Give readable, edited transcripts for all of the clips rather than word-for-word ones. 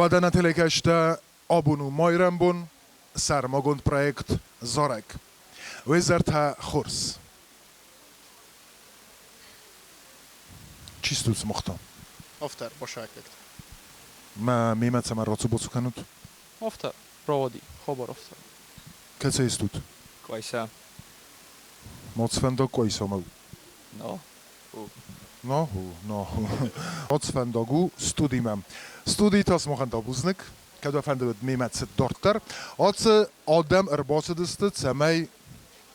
Wadana telekeste abonu Mayrembon, Sarmagond projekt Zarek. Wezertha Khors. Чистуց мохта. Офтер, бошакет. Ма мимаца марацу боцуканут. Офтер, проводи, хобар офтер. Каца истут. Кайса. Моцфендо койсомал. No. No. Moцфендогу студимам. Студитас моханта бузник. Када фендет мимаца дортер. Ац адам эрбасыдысты цамай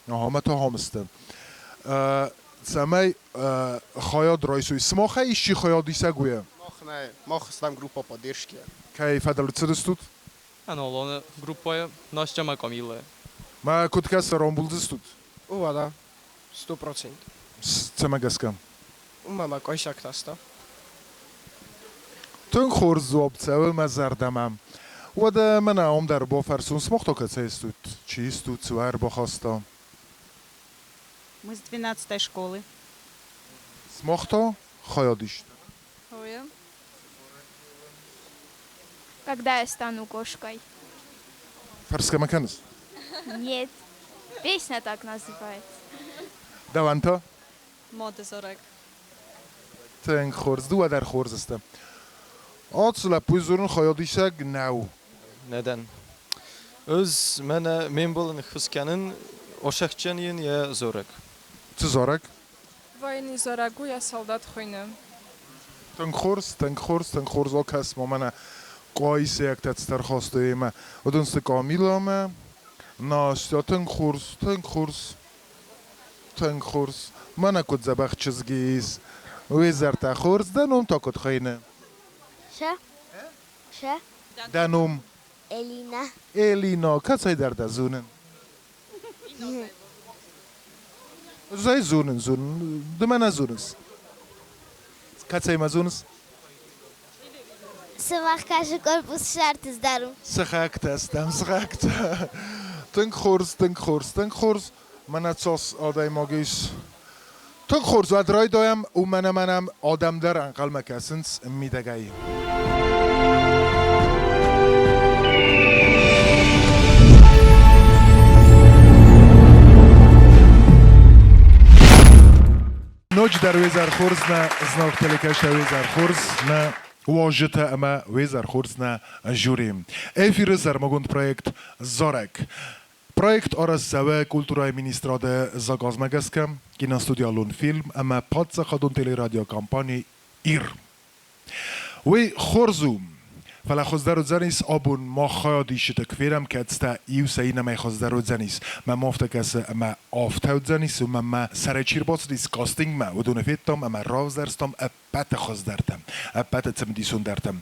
нахамата хамысты. Цамай хаяд райсуй. Смаха ищи хаядиса гуя. Мах стам группа поддержки. Кай федалцыдыстут. Лоне группа Настя Камила. Ма куткас ромбулдыстут. Ува, да. 100%. Цамагаскам. Мама койсак таста. Тун хорзу обцевы мазардамам. Вада мана ом дар бо фарсун смохто каца истут. Чи истут цвар бахаста. Мы с 12-й школы. Смохто хаядиш. Когда я стану кошкой? Фарска маканс. Нет. Песня так называется. Даванта. Моде Зорек. Тун хорз ду дар хорзаста. Atsla puzurun hayadisa gnau. Neden? Öz men bolun xuskanın oşaqçanın ya zorak. Tzarak. Военный Зорагу, я солдат хуйна. Tun khors okas momana qoisek tatster khostoyma. Odunste Kamilama. Na tun khors. Mana kut zabakh chizgis. Wezertha khors danum takut khayna. Ше? Danum Elina katsay derda zunen. Zay zunen. Dmana zunes. Katsay mazunus. Сывах каже корпус шарт издару. Схакта. Tun khors. Manatsos aday magis. Tun khors adray doyam u manam adam dar anqal makasins midagay. Noj dar wezar khors na znak telekashta wezar khors na واجته اما ویزر خورسنا جوریم. افیر سرمگوند پروژه زارک. پروژه آرز سوه کلتورای مینیستراده زاگازمگسکم که نستودیالون فیلم اما پادس خدون تلی رادیو کامپانی ایر. وی خورزوم. فلا خزدر زنیس آبون ما خیادیش تکفیرم که استا ایو سعی نمی خزدر زنیس. ما مفتکس اما آفتاو زنیس و ما سرچیر باز دیس کاستینگ ما و دونه فیتم اما راز درستم اپت خزدرتم اپت تمدیسون درتم.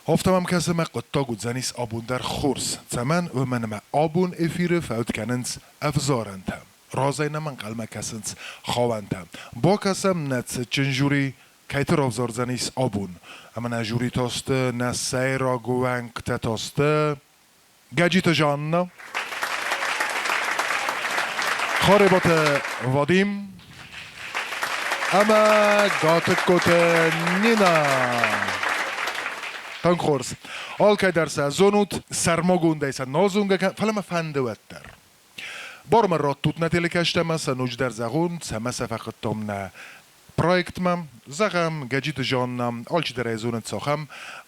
آفتام کس ما قطع زنیس آبون در خورس زمان و من ما آبون افیر فوت کننس افزارندم. رازای نمن قلم کسنس خواندم. با کسم نتس چنجوری کایتر افزار زنیس آبون. اما نه جوری تاست نه سیرا گوانگ تاست گجیت جان خاربات وادیم اما گات کوت نینا تنخورس آل که در سازونوت سرماگونده است نازونگه که فلما فندوت در بار مرات توت نتیلکشته ما سنوج در زغون سمس فقط تام نه پروژه مم زغم گجیت جانم آلچ در ایزون ساخم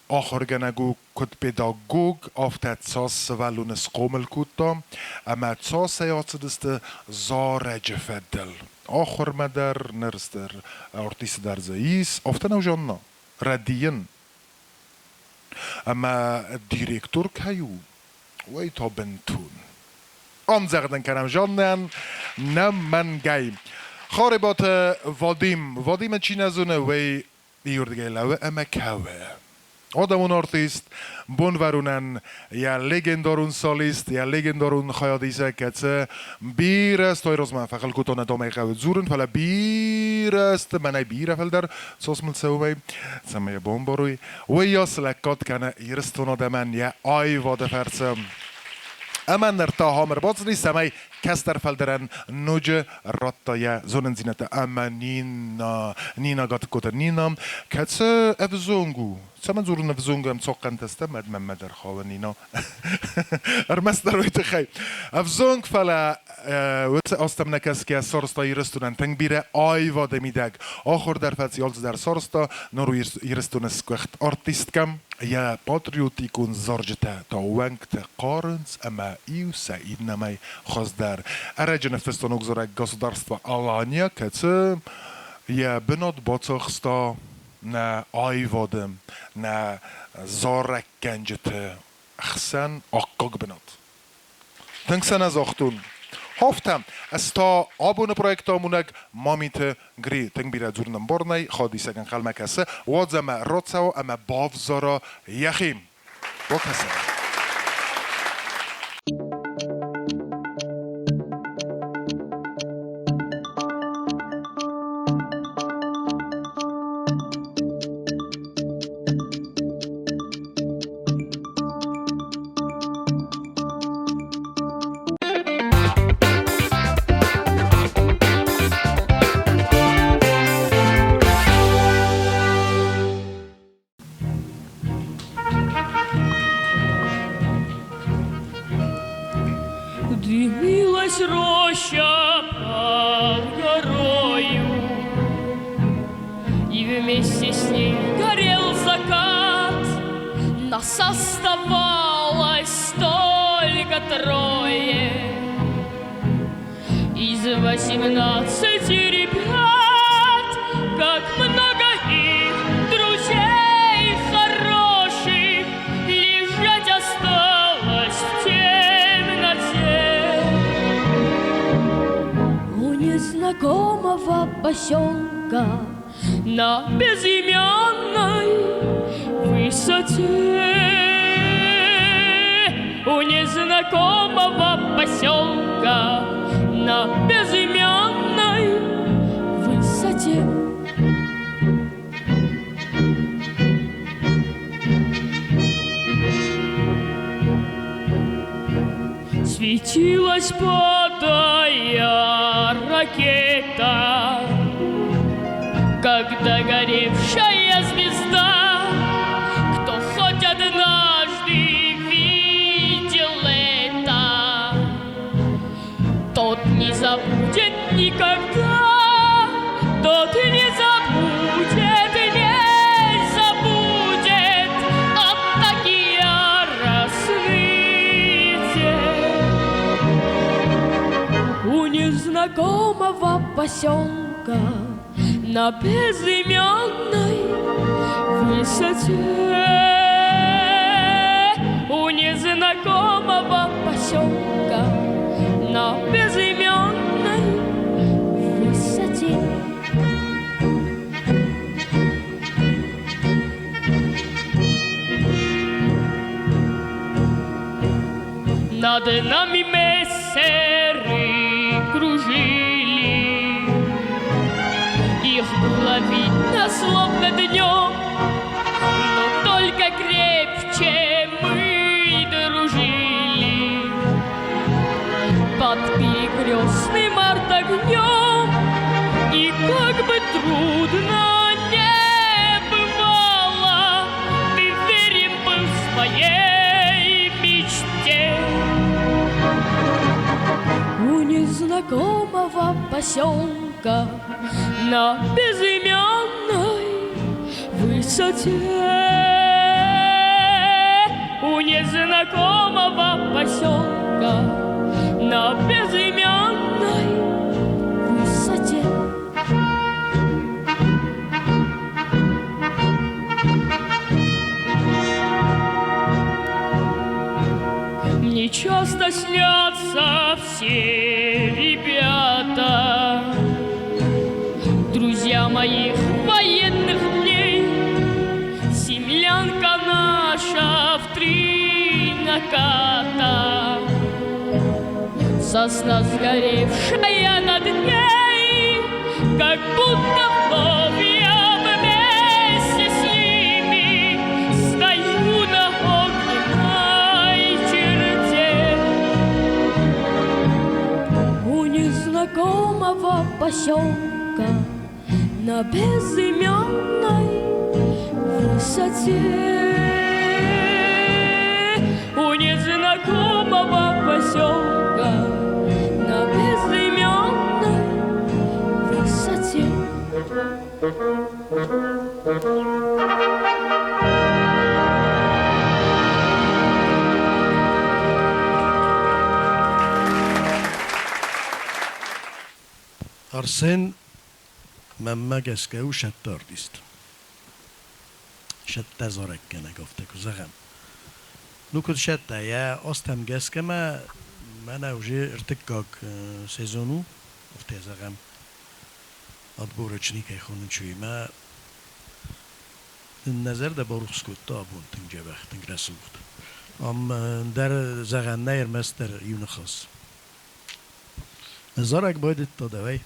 آخر گنگو کد پداگوگ آفتت ساس ولون سقومل کودم اما ساس سیاست دست زارج فدل آخر مدر نرستر ارتیس در زیس آفتنو جانا ردین اما دیرکتور کیو وی تا بنتون آن زغدن کنم جانن نم من گیم خاربات وادیم چی نزونه وی دیوردگه لوه اما کوه آدمون آرتیست بونورونن یا لگندارون سالیست یا لگندارون خیادیسه کتسه بیر است تای روز من فقل کتانه دامه خواه زورن فلا بیر است منای بیر افل در ساس من سومی سمه بون باروی و یا سلکات کنه ایرستون آدمن یا آی واده فرسم اما نرتا هامر باز نیست سمای کس در فلدرن نوج راتای زونن زینت اما نینا گات کتا نینام کتس افزونگو منظورنا في زونجم تسوقن تستمد من مدر خوانينا أرمسنا رويت خي أفزونج فلا أستمنا كسكي سورستا يرستون تنبيرة آي وادميدك آخر در فاز يالز در سورستا نورو يرستون سكوخت أرتيست يا patriotikun zorjta ta węgt qarens ama iusa innamai khozdar arajan festonok zorek государства Alania kace ja benot bocochsta na aivodem na zorek genjete ahsan akkog benot tanksana zochtun Hoftam, استا آبون پروژکتامونگ مامیت گری تنگ بیره زورنم برنای خادی سگن خالم کسه وادزم راتساو اما بافزارا یخیم با کسه Дымилась роща под горою, и вместе с ней горел закат. Нас оставалось только трое из 18 ребят, как много их друзей хороших лежать осталось в темноте. У незнакомого поселка на безымянной высоте. У незнакомого поселка на безымянной высоте. Светилась подая ракета, как догоревшая звезда. Кто хоть однажды видел это, тот не забудет никогда, тот не забудет, не забудет атаки яростные. У незнакомого поселка на безымянной высоте. У незнакомого поселка на безымянной высоте. Над нами мессеры кружили, их было видно словно днем, но только крепче мы дружили под перекрестным артогнем. И как бы трудно не бывало, ты верен был в своей мечте. У незнакомого поселка на безымянной высоте. У незнакомого поселка на безымянной высоте. Мне часто снятся все ребята, друзья моих военных дней. Землянка наша в 3 наката, сосна сгоревшая над ней, как будто вновь я вместе с ними стою на огненной черте. У незнакомого поселка на безымянной высоте. У незнакомого поселка на безыменной высоте. Arsen memma geske u shattardist. Shatta zorekkene goftek u zagam. Nukud shatta ya ostam geske ma mana uje irtikak sezonu ofte zagam. Adborechnik ekhonun chuyma النظر ده باروخ سكوت تابون تنجبخ تنجرسوخت ام در زغنایر مستر یونخاس زارك باید التداوي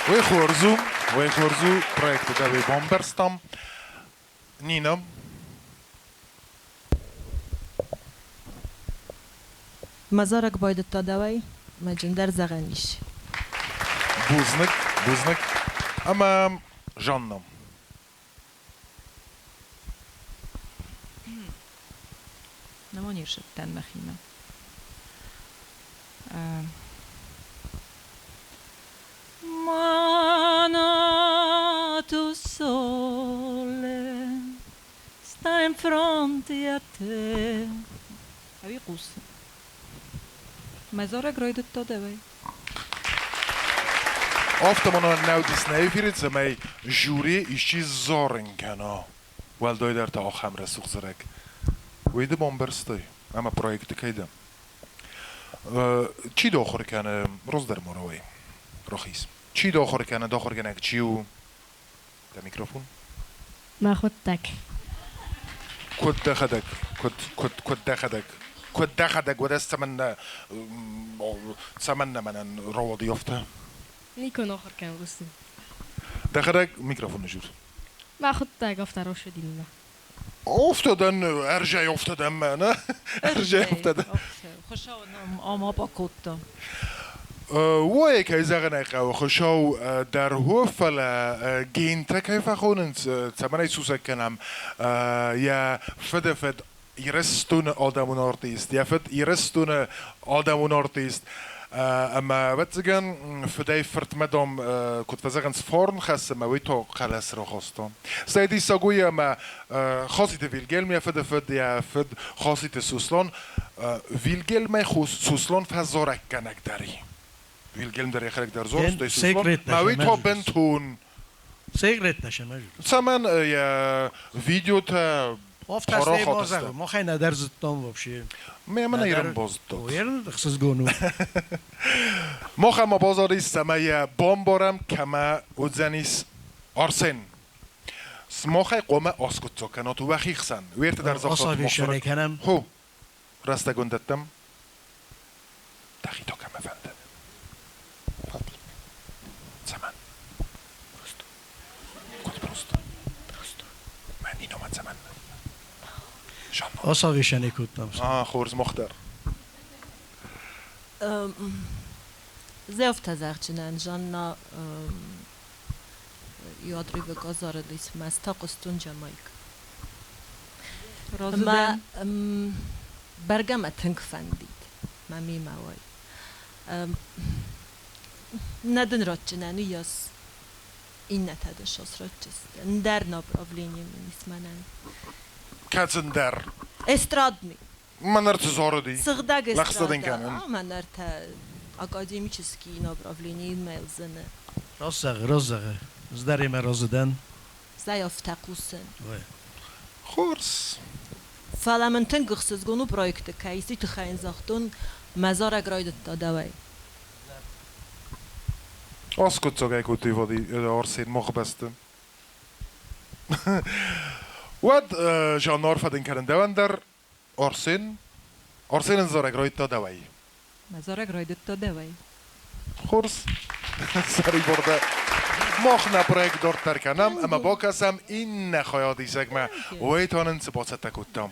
ويخورزو проект داوي بومبرستام نينا مزارك باید التداوي مجندر زغنيش بوزنك اما جانم نمانير شدتن مخيمة Mana sole sta in fronte a te. Abi قوس مزارك رايد التداوي Ofta man nou die snijvirit ze mij jury is je zorgen kana. Wel doe daar te acham resug zerek. Wie de bomberstoi. Ama project kayda. چی داخل کنه روز در مروی رخیص چی داخل کنه چیو در میکروفون ما خودتك کد دخدک و دست سمن من روادی افته نيكون آخر كان بسي دخدک میکروفون نجور ما خودتك أفتر روش دينا افتادن ارجع افتادن من ارجع افتادن خوشا آما با کتا وای که زغنه قو خوشاو در هوفل گینته کیف خونن تمنای سوسک کنم یا فد یرستون آدمون آرتیست یا فد یرستون آدمون آرتیست اما وتزگن فدای فرت مدام کت فزگن سفارن خسته ما ویتو خلاص رو خواستم سعیدی ساگوی اما خاصیت ویلگل می فد یا فد خاصیت سوسلان ویلگل می سوسلان فزارک کنک داری ویلگل داری خلق در زور است سوسلان ما ویتو بنتون سیگرت نشه مجور سمن یا ویدیو تا افتاسته بازه ما خیلی ندر زدتان وابشه من ایرم باز داد ویرن دخصص گونو ما خما بازاریست سمه بامبارم کما اوزنیس آرسن سماخه قومه آسکوت ساکنات و وخیخسن ویرت در زخات آسابیشانه کنم خو رسته گندتم دخیتو کم افنده زمان برستو کت برستو من اینو من زمان آسابیشانه کتنم خورز مختار زیفت زرچنن جانا یادری به گذار دیس مستا قستون جامایک ما برگم اتنک فندید ما می موای ندن راتچنن یاس این نتاده شاس راتچست در نابراولینی منیس منن کاتن در استرادنی من ارتزاردی صغدق لخصدن استرادا کنن من ارتا академический направление мелзене رازغه زداریم رازدن زایفتقوسن خورس فالامنتن گخسز گونو پرویکت کایسی تو خاین زاختون مزار اگراید دادوی آسکوت زاگه کوتی وادی آرسین مخ بسته ود جانار فدن کردن دوان در آرسین زار اگراید دادوی مزار اگراید دادوی خورس سری برده مخ نپرک دارت ترکنم اما با کسم این نخواهی سگمه ویتانن سپاست تکوتم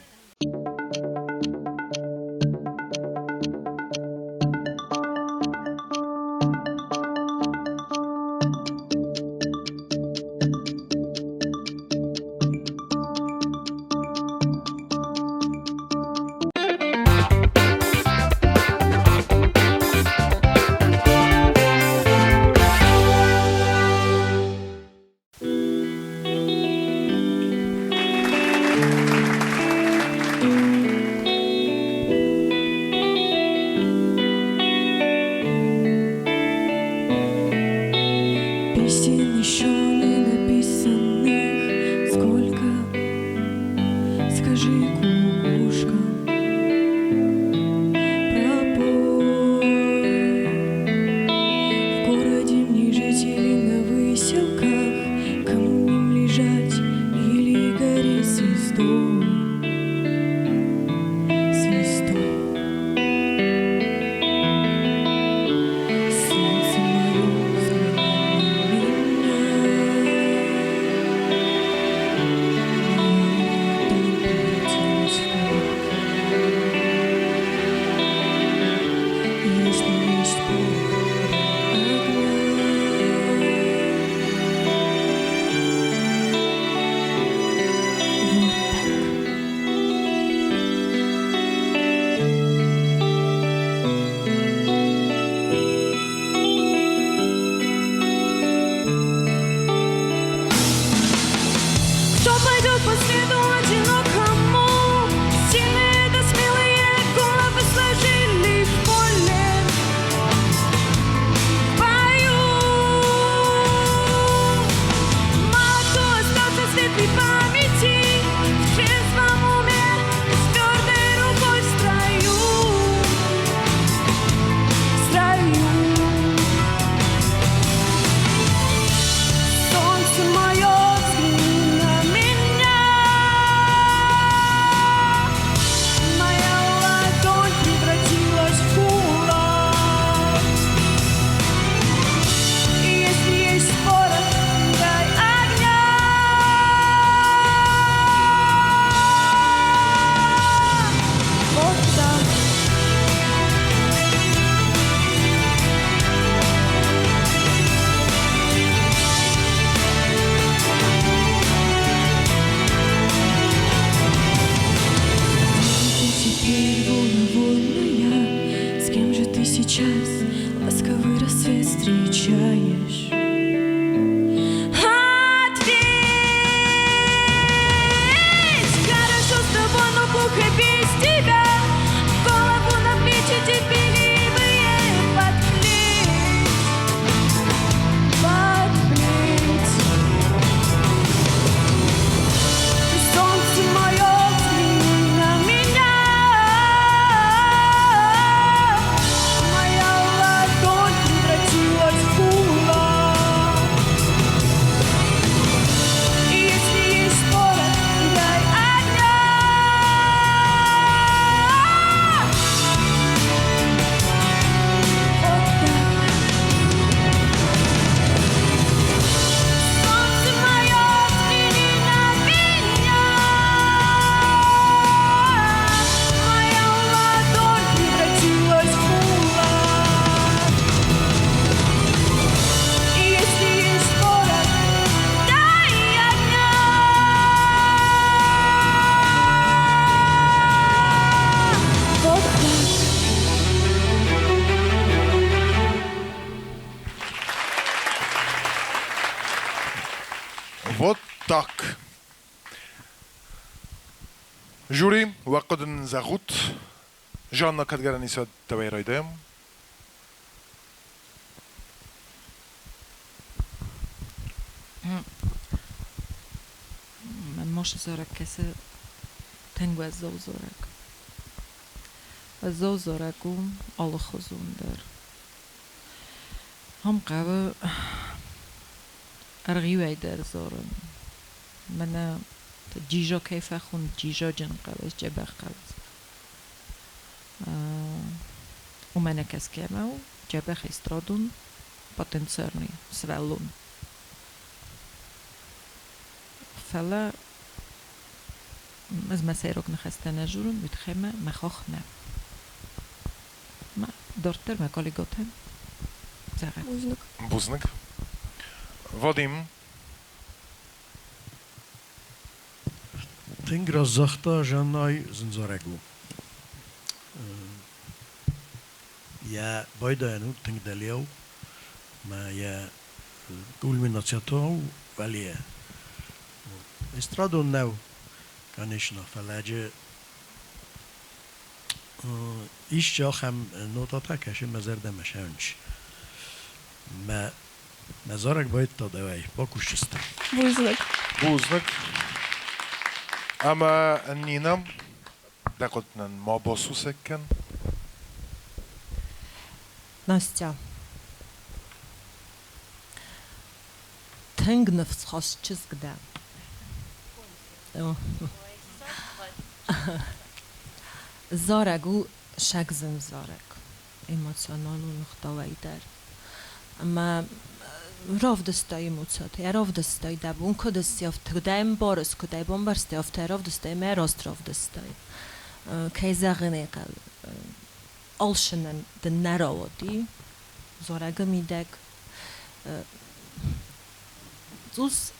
еще не написанных сколько, скажи, кукушка, пропой. В городе мне жить или на выселках, камнем лежать или гореть звездой, звездой. Солнце мое, взгляни на меня, ладонь превратилась в кулак. Если есть порох огня, вот так. Кто пойдет по следу одинокому? Сильные да смелые головы сложили в поле, в бою. Мало кто остался в светлой памяти, в трезвом уме, с твердой рукой в строю, в строю. Солнце мое, взгляни на меня. Моя ладонь превратилась в кулак. И если есть порох, дай огня. Вот так. Ты теперь вольная, с кем же ты сейчас ласковый рассвет встречаешь? Ответь! Хорошо с тобой, но плохо без тебя. Голову на плечи терпеливые подплеть, подплеть. Солнце мое, взгляни на меня. Моя ладонь превратилась в кулак. И если есть порох, дай огня. Вот так. Солнце мое, взгляни на меня. Моя ладонь превратилась в кулак. И если есть порох, дай огня. Вот так. Вот так. Жюри, وقت زغوت جانا کدگرانی ساد دوای رایدم. من ماش زارک کسی تنگو از زو زارک. از زو زارکو آل خزون در. هم قبل ارغیوی در زارن. من جیجا کیف خون جیجا جن قبل جبه قبل. و من کس کمه جبه خیسترادون پاتنسرنی سوالون. فلا از مسیرک نخسته نجورن میتخمه مخاخ نه. ما دورتر مکالی گوتن. زغه. Buznik. Vadim. Tingra zachte Janai Zinzoregu. Ja, beide en ook denk Delio, maar ja, culminatie valie. Estrado nou, конечно, فلاجه ایش جا هم نوتا تا کشی مزرده مشونش. ما Zorek boyut to dawaj, pokuszczysty. Вузлик. Buznik. Ama Nina, dakotnan ma bosszusekken. Настя. Тэнгнэв схосчыз гдэ. Зорагу шагзын зораг. Эмоционалу нухтавайдар. Ама rovdăstai muțat, ja rovdăstai, da bun kodăstai, tăgdaim boros, kodai bombarstai, oftai rovdăstai, mai rost rovdăstai. Kai zagenegal, alşenen de naravodi, zoraga mideg, zus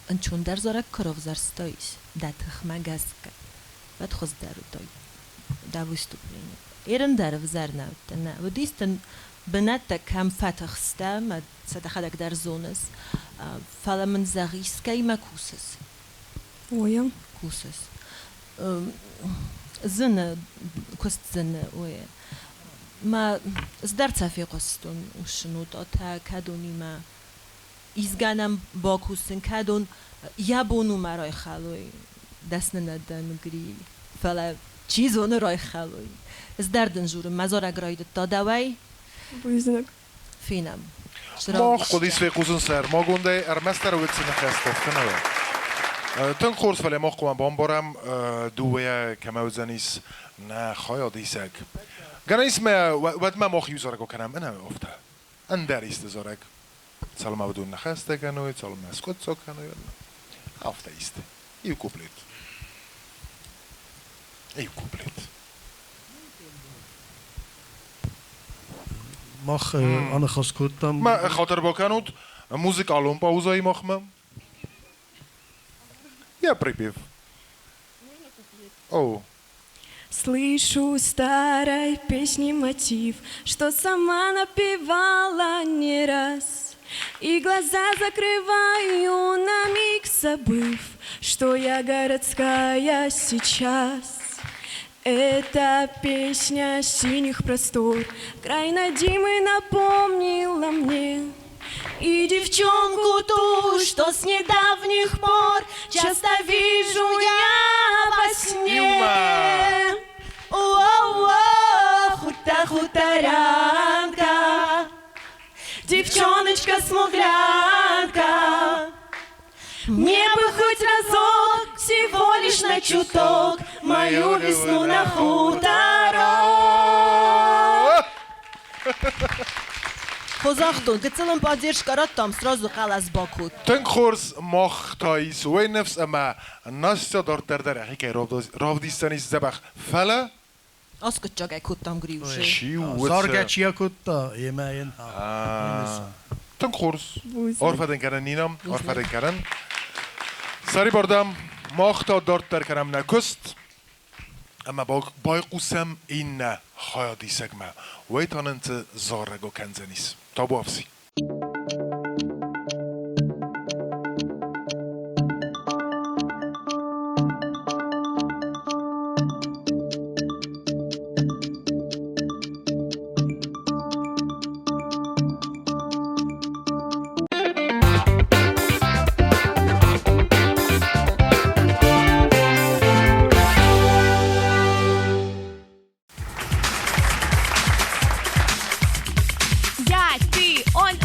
înçundar zorak korovzarstais, da tăhmagaska, vat hozdarutoi, da выступление. Ерендар взарнав, тана, водистен بنات كم فتح ستام صدق در زونس فلا من زغيس كي ما كوسس Оя. كوسس زن كوست زن ويا ما زدرت في قصتون وشنو تا كادوني ما izganam bokusin kadon jabonu ma roj haloj desnena den gri fele čizon roj haloj zdarden žurum mazora grojde to dawaj Вузлик. Finam. Mag kodis ve kuzunser, magunde mester witsine khastot kanawa. Tön khurs vele mag kom bomboram duwe kamauzanis na khayadisek. Ganis me wat ma mag yuzarek kanam ana ofta. Andar ist zarek. Salma بدون نخسته کنوی سال مسکوت سو کنوی ofta ist. Iu kuplet. Iu kuplet. Mag Anne Gaskut dan... Maar gaat er wel kan uit? Een muzikale pauze mag me? Ja, припев. Oh. Слышу старой песни мотив, что сама напевала не раз. И глаза закрываю на миг, забыв, что я городская сейчас. Эта песня синих простор край Надимы напомнила мне. И девчонку ту, что с недавних пор часто вижу я во сне. О-о-о, хуторянка, девчоночка-смуглянка. Мне бы хоть разок, всего лишь на чуток, мою весну на хуторок. Хозахтун, ты целым поддержка там сразу халас бакут. Ten koers mag thuis wenefs ama Настя дортер хикай rovdistanis zabach felle. Azt csak egy kuttam griúzsé. Shiu. Zargácsia kutta, émeljen. Ten koers. Orfaden keren Nina, orfaden keren. Sari bordam mag dorter kerem na kust. Ama bayqusam inna hayadisek ma. Wejtanente zarrego kenzenis. Tabu afsi. Я, ты, он,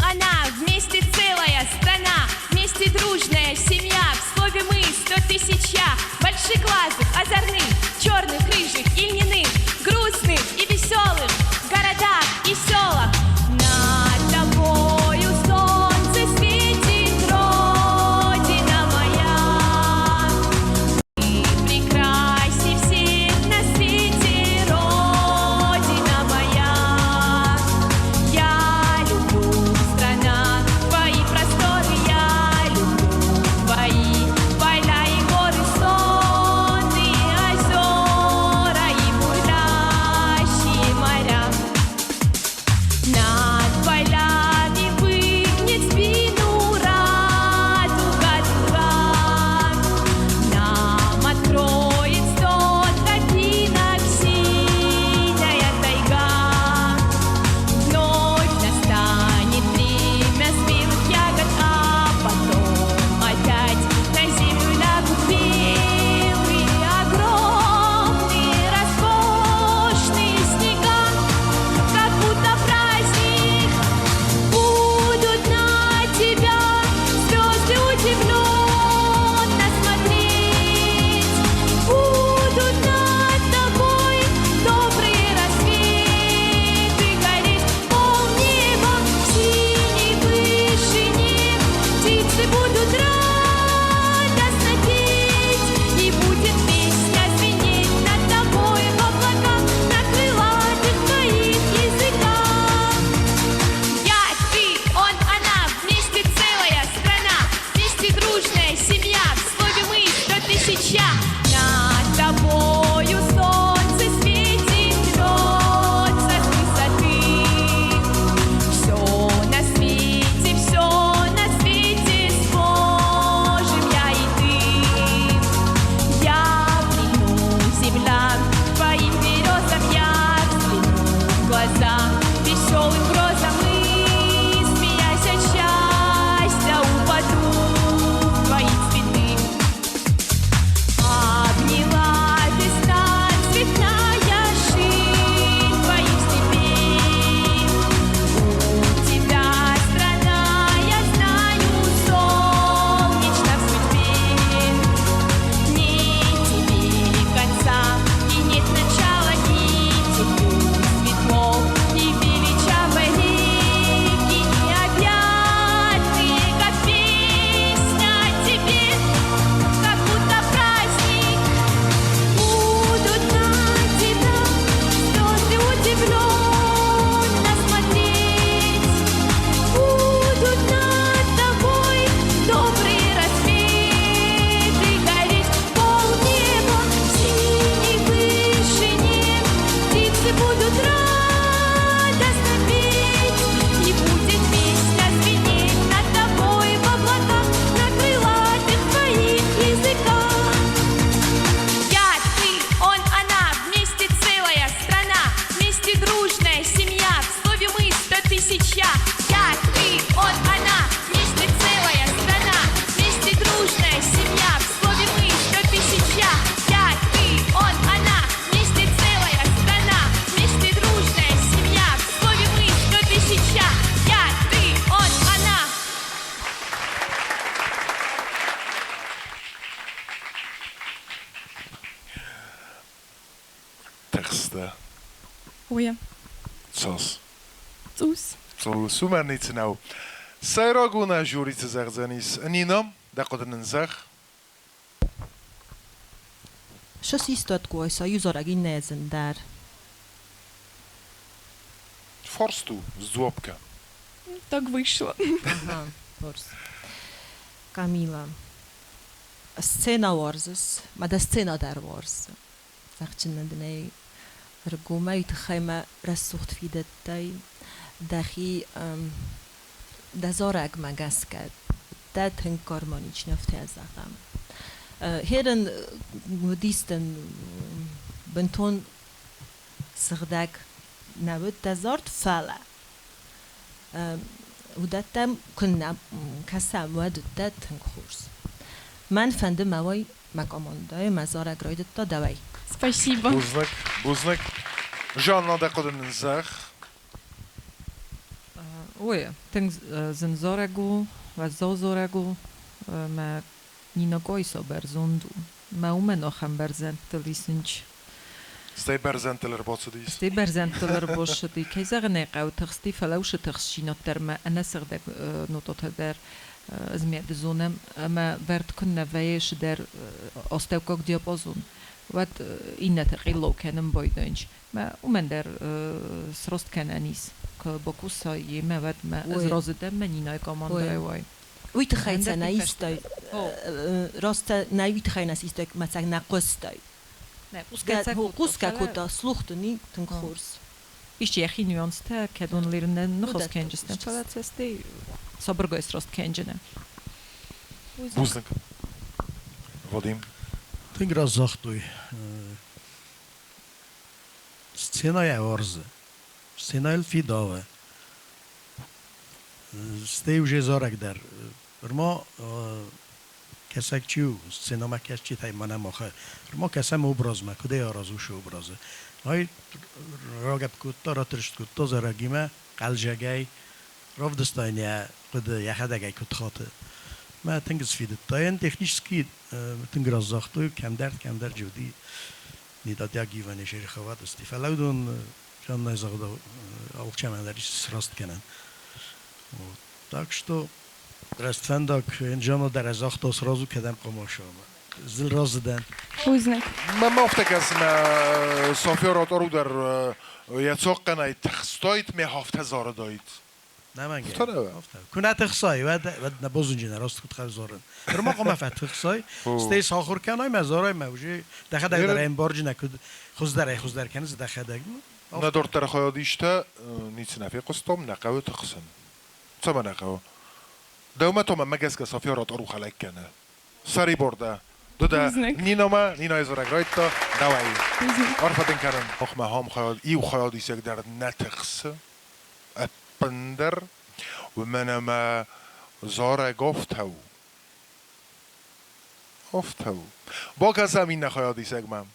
ergste? Oje. Cos? Zus. Zo, super niet nou. Sairaguna jury te zeggen is. Nina, dat gaat een zeg. Що сістот койса юзораги незен дар. Forstu, złopka. Так вийшло. Ага, форс. Камила. Сцена ورزس ما ده سцена در ورز. زخچن ندنی رگومه تخیمه رسوخت فیدت دای دخی دزارگ مگس کرد ده تنکار مانیچ نفته از اقام هیرن دیستن بنتون سغدک نبود دزارت فعلا و دتم کنم کسام ود دت تنکورس من فنده موای مکامانده مزارگ راید تا دوای Спасибо. Buznik. Жанна, dat gaat een zeg. Oje, ten zenzoregu, vazozoregu, ma nino goiso berzundu, ma umenochem berzentelisnch. Stay berzenteler botsedis. Stay berzenteler boshdi, keizerne qautxsti falaushtikhshinotter ma anasrdek nototader zmiad zonem, ma vert kunna vaysh der ostevkok diapazon. Wat innet qillo kenem boydanch. Ma umender srost kenanis. Bokusa jeme wat ma zrozedem menina komandoj voj. Uit khaytsa naistay. Rosta nayit khaynas istek matsag naqostay. Ne, Quska kuta sluhtuni tunkurs. Ish yehi nuansta kedon lirnen nkhos kenjisten. Falatesti sobrgo srost kenjene. Buznik. Vadim. Ten raz zachtuj. Scena je orze. Scena elfidowe. Stej už je zorek der. Rmo kesek čiu. Scena ma kes čitaj mana moche. Rmo kesem obraz ma. Kude je razuši obraze. های راگب کود را ترشت کود تا زرگیمه قلجگی رفت دستانیه قد یخدگی کود خاطر ما تنگز فیدت تاین تکنیشکی تنگراز زاختوی کم در جودی نیداد یا گیوانی شیر خواد استی فلودون جان نزاقدا آلچه من دریش سراست کنن tak što restvendak inžano da rezachto srazu kedem komošama. Zil razden. Uznek. ما افتكاسم صافيرات أرو در يتسوقنا يتخستايت مي هفته زار دايت نه من افتاده کنه تخصای ود نبازونجی راست خود خیلی زارن رما قام فت تخصای ستی ساخور کنای مزارای موجی دخل در این بارج نکود خوز در کنز دخل دگ ندور ترخواه دیشته نیت نفی قستم نقوه تخصن چه من نقوه دومت هم مگس که صافیرات أرو خلق کنه سری برده دوده نینا ازورگ رایت تا دوایی عرفه دین کرن مخمه هم خیال ایو خیال دیسی یک در نتخص اپندر و منم زارگ افتهو با کسم این نخیال دیسی یک من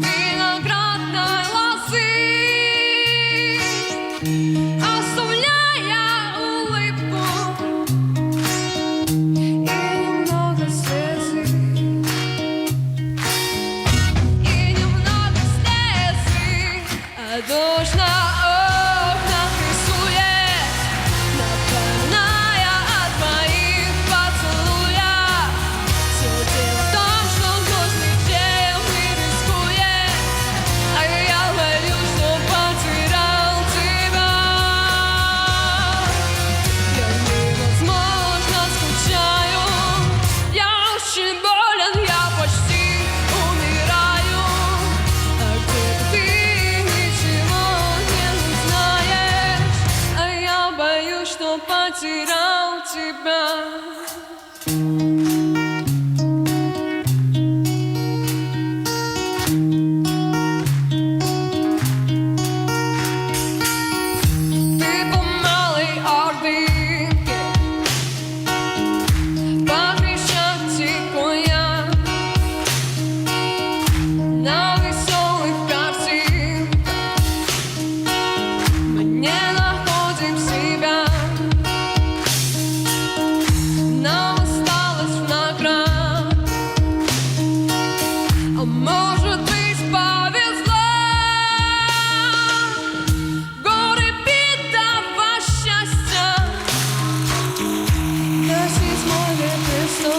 Виноградная А может быть повезло. Горе битого счастья. Das ist mein Lebesto.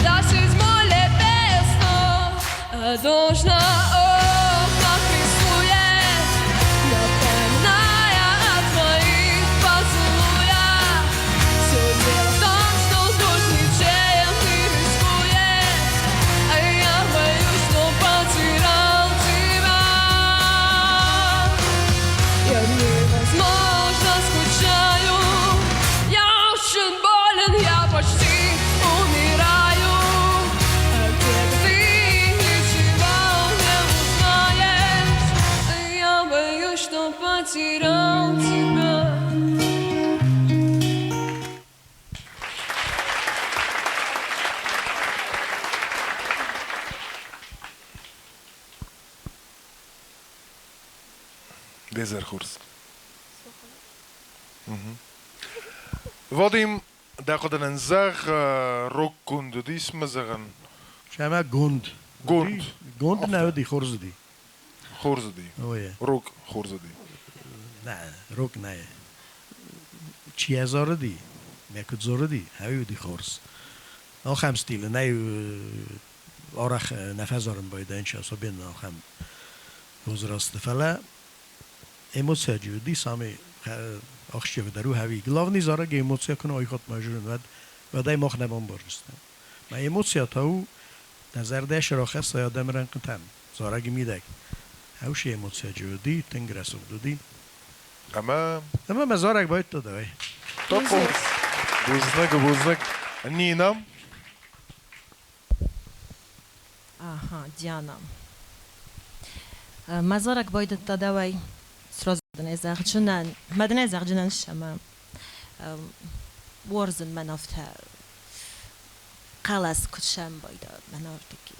Das ist mein Lebesto. Дождь на окнах рисует. Напоминая о твоих поцелуях. Все дело в том, что дождь ничем не рискует. А я боюсь, что потерял тебя. Я невозможно скучаю. Я очень болен, я почти умираю. А где-то ты ничего не узнаешь. А я боюсь, что потерял тебя. Везер Хурс. Vadim, daar gaat een zeg rockkunde, die is me zeggen. شما گوند Gond. گوند نه دی خورز دی Gorzedi. اوه Rock, Gorzedi. نه روک نه چی هزار دی میکد زور دی هاوی دی خورز آخم ستیل نه آرخ نفذارم باید اینچه سو بین آخم گذراست فلا ایموسیا جودی سامی آخشی و درو هاوی گلاو نیزاره که ایموسیا کنه آی خود ماجرون و دای مخ نبام برستم ما ایموسیا تاو نظر دش را خست یا دمرن قطن زارگی میدک هاوش ایموسیا جودی تنگ رسول دودی Ama اما مزارک باید تو دوی top Hurs. Buznak. Nina. Aha, Diana. مزارك بايد التداوي سراز مدني زغجنان شما ورزن منافتا قلس كتشم بايد منافتكي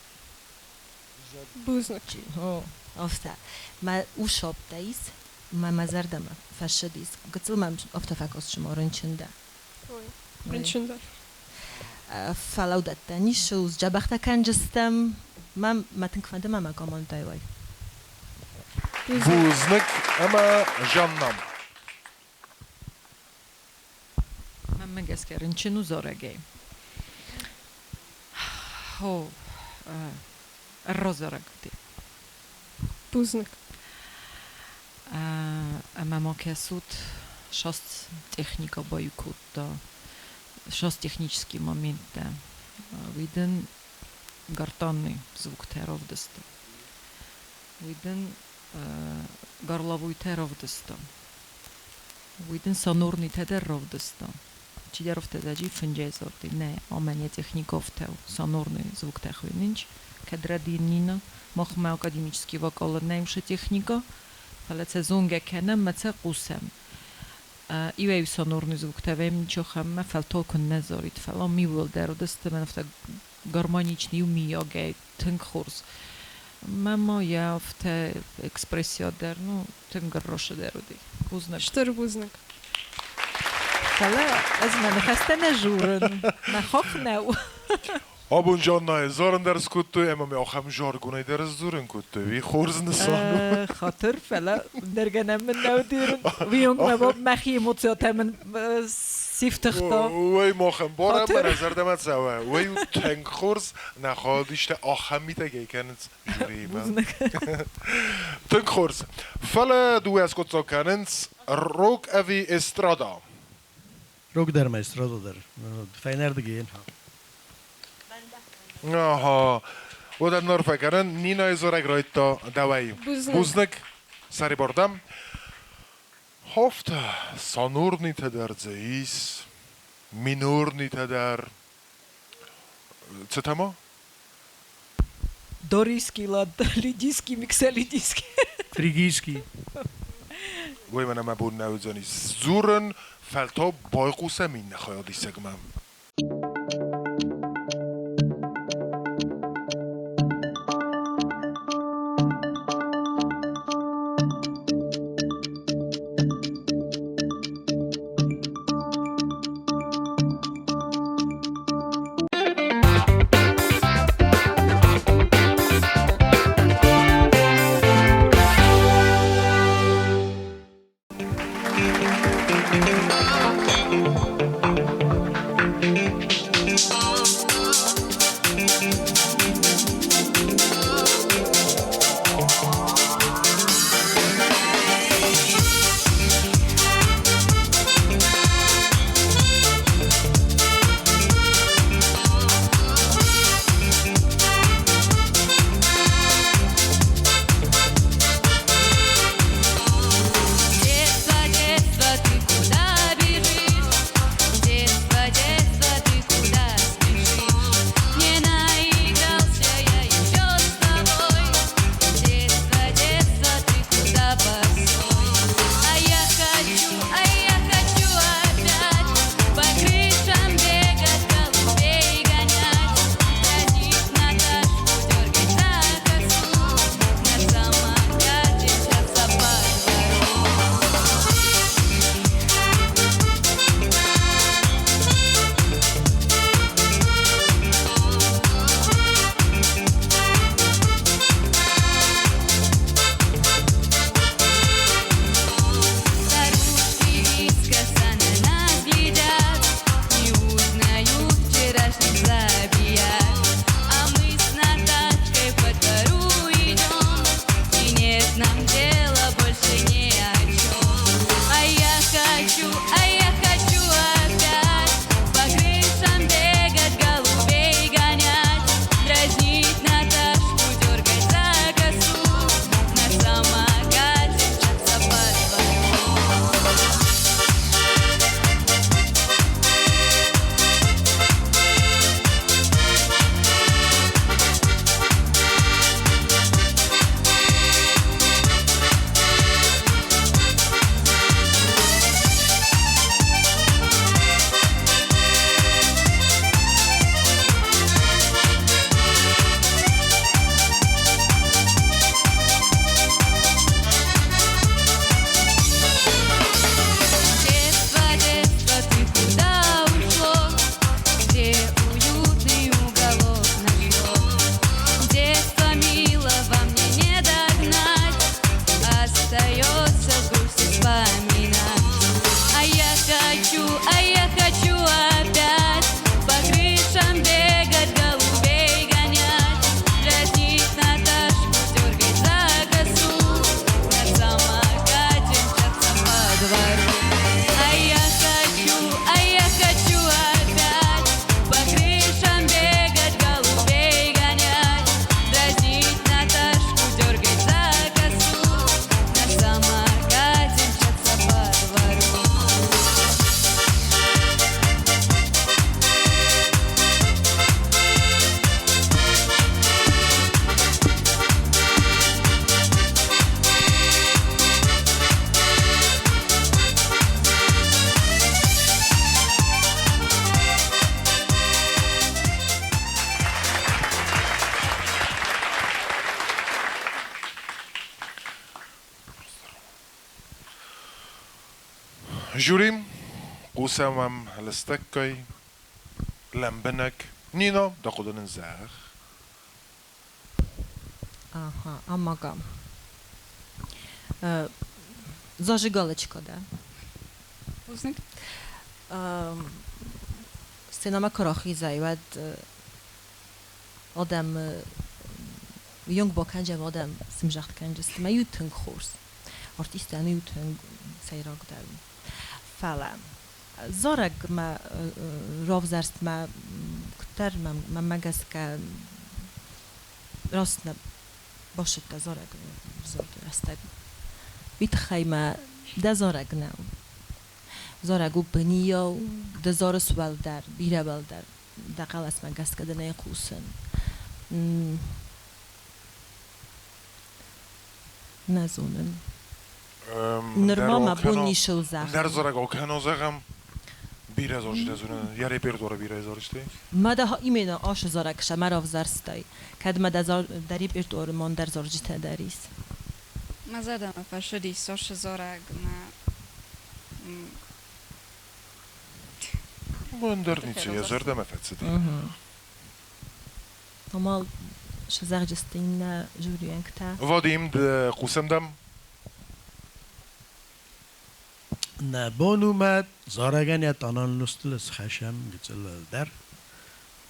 Buznak. افتا ما وشوب دايس ما مزردم فشديس قتل ما افتا فاكوس شما رنچنده Prinčunda. فلو دتني شوز جبختا كان جستم ما تنكفنده ما كمان دايوي Buznak. Ama Jannam. من مگسکرین چنو زارگی هو الرزرقتي Buznak. اما ما كسوت شاست техника бойкот да шаст технический момент да виден гортанный звук теровдеста виден горловой теровдеста виден сонорный теровдеста чидеров тедаджи финджезорти не омане техников тел сонорный звук техвининч кадрадинина мохма академический вокал неймша техника فلا سزونگه کنم مثل قوسم ایوه سانورنی زوکته ویم نیچو خمه فلتو کن نزارید فلا میول در دست من افتا گرمانیچ نیو میاگه تنگ خورز ما یا افتا اکسپرسیا در نو تنگ روش در دی بوزنک Štar buznak. فلا از من خسته نجورن نخوخ نو Abun Janna zaren ders kuttu, ema me acham jargonay ders zuren kuttu. Vi Hurs nesanu. خاطر فلا درگنم من نو دیرن ویونگ مباب مخی موتیات همن سیفتختا وی ماخم بارم خاطر. به نظر دمت سوه وی تنگ خورز نخوادیشته آخم میته گی کنید جوری من تنگ خورز فلا دو از کت زا کنید روک اوی استرادا روک در مسترادو در فینر دیگه این ها آها و در نار فکرن نینا زورک رایت تا دوایی Buznak. بوزنک سری بردم هفته سانور نیته در زیس مینور نیته در چه تما؟ دوریسکی لادیسکی میکسلیدیسکی فریگیسکی وی من ما بون نوزانی زورن فلتا بای قوسه مین نخواهی سگمم جوریم قوسم لستکای لمبنک نینا دا قدن زخ Aha, amagam. Zażygaleczko, da. Puznik. Sinema karachi zajwad adam jong bakanje adam simjacht kanje stma yutun khurs. Artistani yutun sayrag da. Fala. Zorag ma rovzarst ma ktar ma magaska rostna باشد دزارگ زود رستگ بیت خیمه دزارگ نم زارگو بنیو دزارس ولدر بیره ولدر دقل اسم گست کده نیقوسن نزونن نرما ما بونی شو زخم در زارگ آکنو زخم بیره زارش دزونه یه ریپردوره بیره زارشتی ما ده ایمینا آش زارگش مراف زرستای کد ما در ریپردور من در زارجی تدریس ما زدم فشدی سوش زارگ من در نیچه یه زرده مفتسدی اما شزاق جستین جوریان کتا وادیم ده قوسم دم نه بانومد زارگن یا تانان لستلس خشم گتل در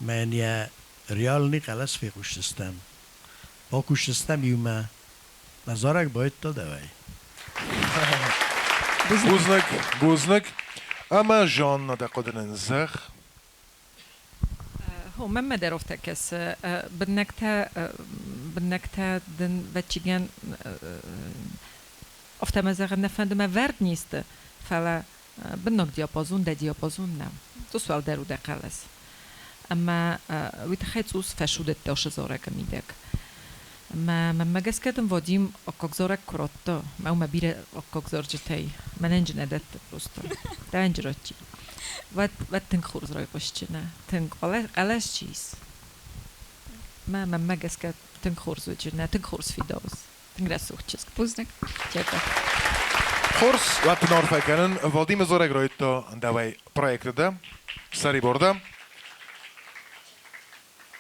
من یا ریال نی قلس فی خوشستم با خوشستم یوما مزارک باید تا دوای Guznik. Ama Jean da qadının zəx. هو مما دروفتا كس بنكتا دن بتشيجان ofta مزاغ نفند ما ورد نیست فلا بنوك ديابازون دا ديابازون نام تو سوال درو دا قلس اما ويتخيط اوس فشودت داش زورك ميدك ما جس كدم وديم اكاك زورك كروتا ما بيره اكاك زورجتاي ما ننج ندت بروستا دانجراتشي وات تنك خورز راي قشتنا تنك قلاش چيز ما جس كد تنك خورز وجنا تنك خورز في دوز تنك رسوخ چيز Puznik. Xors wat Norfekenen Vladimir Zorek royto davay projektida Sariborda.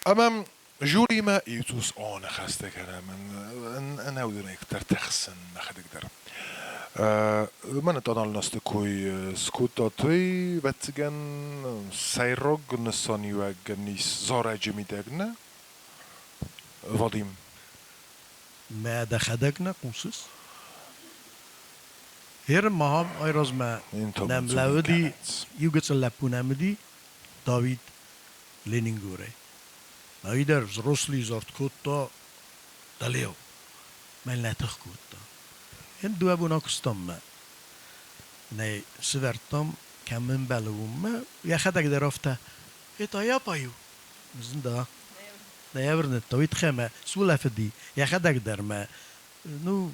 Amam جوري يتوس أنا خاسته كلام أنا ودنا يكتر تخسن نخدقدر من تدال نستكوي سكوتاتوي بتجن سيروج نساني وجنيس زارع جميدنا فاديم ما دخدقنا قوسس هر ما هم ایراز ما نملاودی یوگت لپونامدی داوید لینینگوره نایدر زروسلی زارت کوتا دلیو من نتخ کوتا هن دو ابونا کستم ما نه سوارتم کمن بلوم ما یا خدک درافته ایتا یا پایو زنده نه یورنت تویت خمه سوله فدی یا خدک در ما نو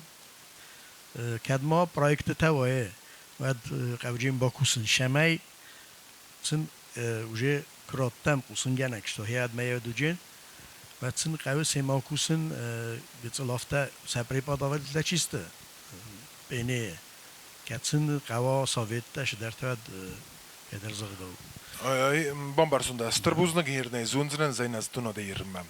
کدما پروژه توایه ود قوجیم با کوسن شمای سن وجه کراتم کوسن گنکش تو هیاد میاد دوجین و سن قوی سیما کوسن بیتلافته سپری پاداور دیده چیسته بینه کتسن قوا سویت تاش در تواد کدر زغدو بامبرسوندا ستربوزنا گیرنه زونزنن زین از تو ندیرم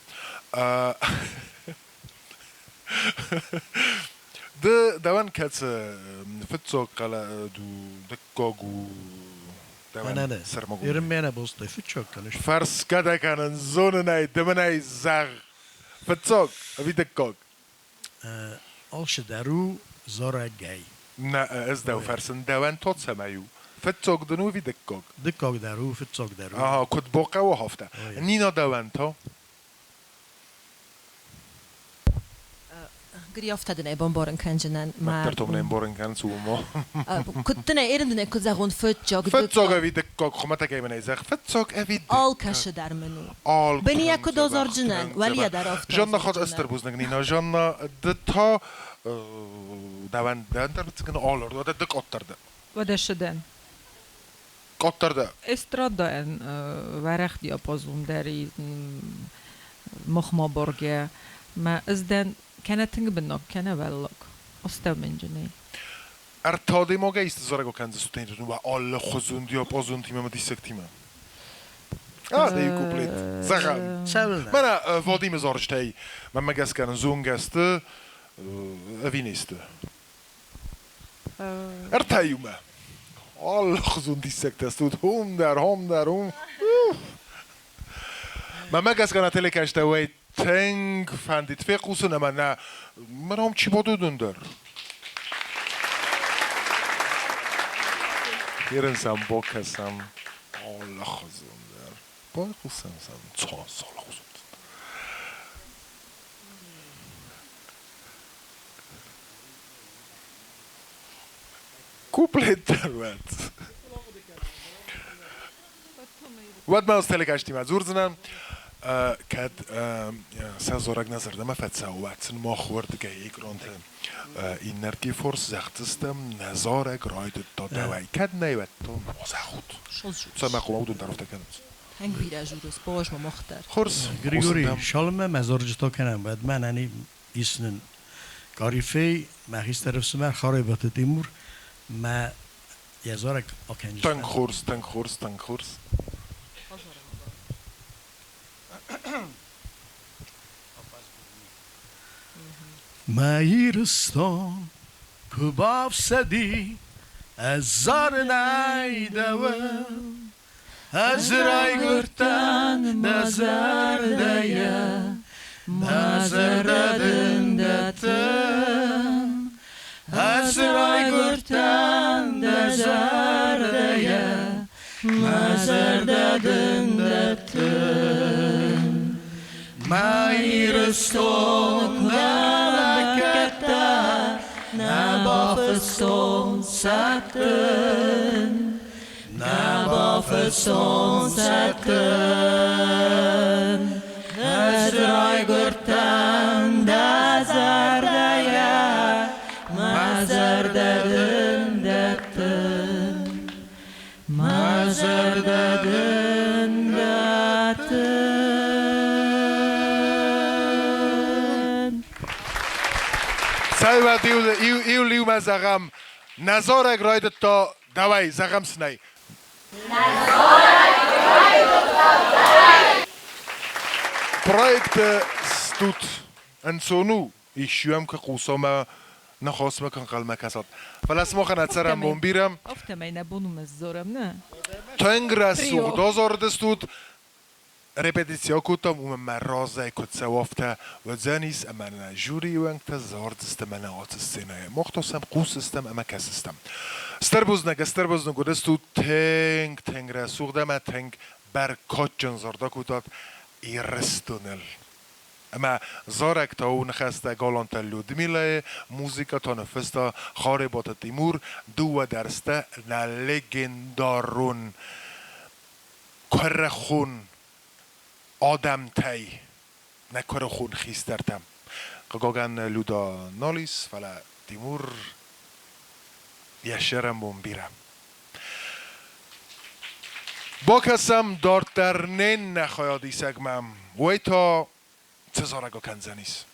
دوان كاتس فتسوق على دكوغو أنا يرمي أنا بوسطي فتشوك كانش فرس كذا كان زون ناي دمناي زاغ فتسوق أبي دكوغ ألش دارو زورا جاي نا أزداو فرسن دوان توت سمايو فتسوق دنو في دكوغ دارو فتسوق دارو كنت بوقا وهفتا نينا دوان تو قري افتادن بمبارن كنجنن ما ترتمن بمبارن كان سومو كنت انا ايرندن اكو زاغون فتسوق في دكوغ خمتا كايمن ايزاغ فتسوق افي آل كش در منو بني اكو دوزار جنن ولي در افتاد جانا خد استربوزنك نينا جانا دتا دوان در بتسكن آلر ودا دك أتر ده ودا شدن أتر ده استرادا ان ورق دیاپازون داری مخما برگه ما ازدن كانت تنقبنك كان بالك أستو من جني ارتادي موقع استزارگو كان زستين و آل خزون دیاپازون تیمه ما دیسک تیمه ده یه کوپلیت زخم من وادیم زارجتای من مگس کن زون گسته اوی نیسته ارتایومه آل خزون دیسک تستود هم در من مگس کن اتلی کشته وی تنگ فندید فقوسن اما نه من هم چی بادو دندر یرن سم با کسم آلا خزون در با قوسم سم چه سال خزون کوپلیت در ود ما از تلی کشتیم از زورزنم كاد سازورك نظر ده ما فتساوات ما خورد جاي كرونت إنرجي فورس زختستم نظارك رايد التداوي كاد نيوت وزخود سما قوم دون طرف تكنت هنگ بیره جورس باش ما مختار خورس گریگوری شالمه مزارجتا کنم بعد من هنی ایسنن کاریفی مخیز طرف سمر خاربات تیمور ما یزارک آکنجش تنگ خورس مایرستان کباب سدی از زار نیدوم از رای گرتن نظر دیا نظر دادن دتن از رای گرتن نظر دیا نظر دادن دتن مایرستون نکتا نبافستون ساتن نبافستون ساتن از رای گرتن دزر دیا مزر دادن دتن مزر دادن دتن سایبا ایو لیو ما زغم نزارک راید تا دوای زغم سنای پرویکت ستوت انسونو ایشوام که قوسام نخواست مکن قلمه کساد فلس ما خنات سرم بومبیرم افتم این بونم از زورم نه تنگ رسوخ دازار دستود repetiția cutam مرازه کت سوافته و زنیس اما جوری وانگت زارد استم انا آت السنه مختصم قوس استم اما کس استم استربوزنگ و دستو تنگ رسوخ دم تنگ بر کچن زارده کتات ایرستونل اما زارک تا اون خسته گالانت لودمیله موزیکا تا نفستا خاربات تیمور دو درسته نلگندارون کرخون آدم تای نکر خون خیسترتم قاگان لودا نالیس فلا تیمور یشرم بومبیرم با کسم دارتر نین نخوایادی سگمم وی تا چزارگا کنزنیس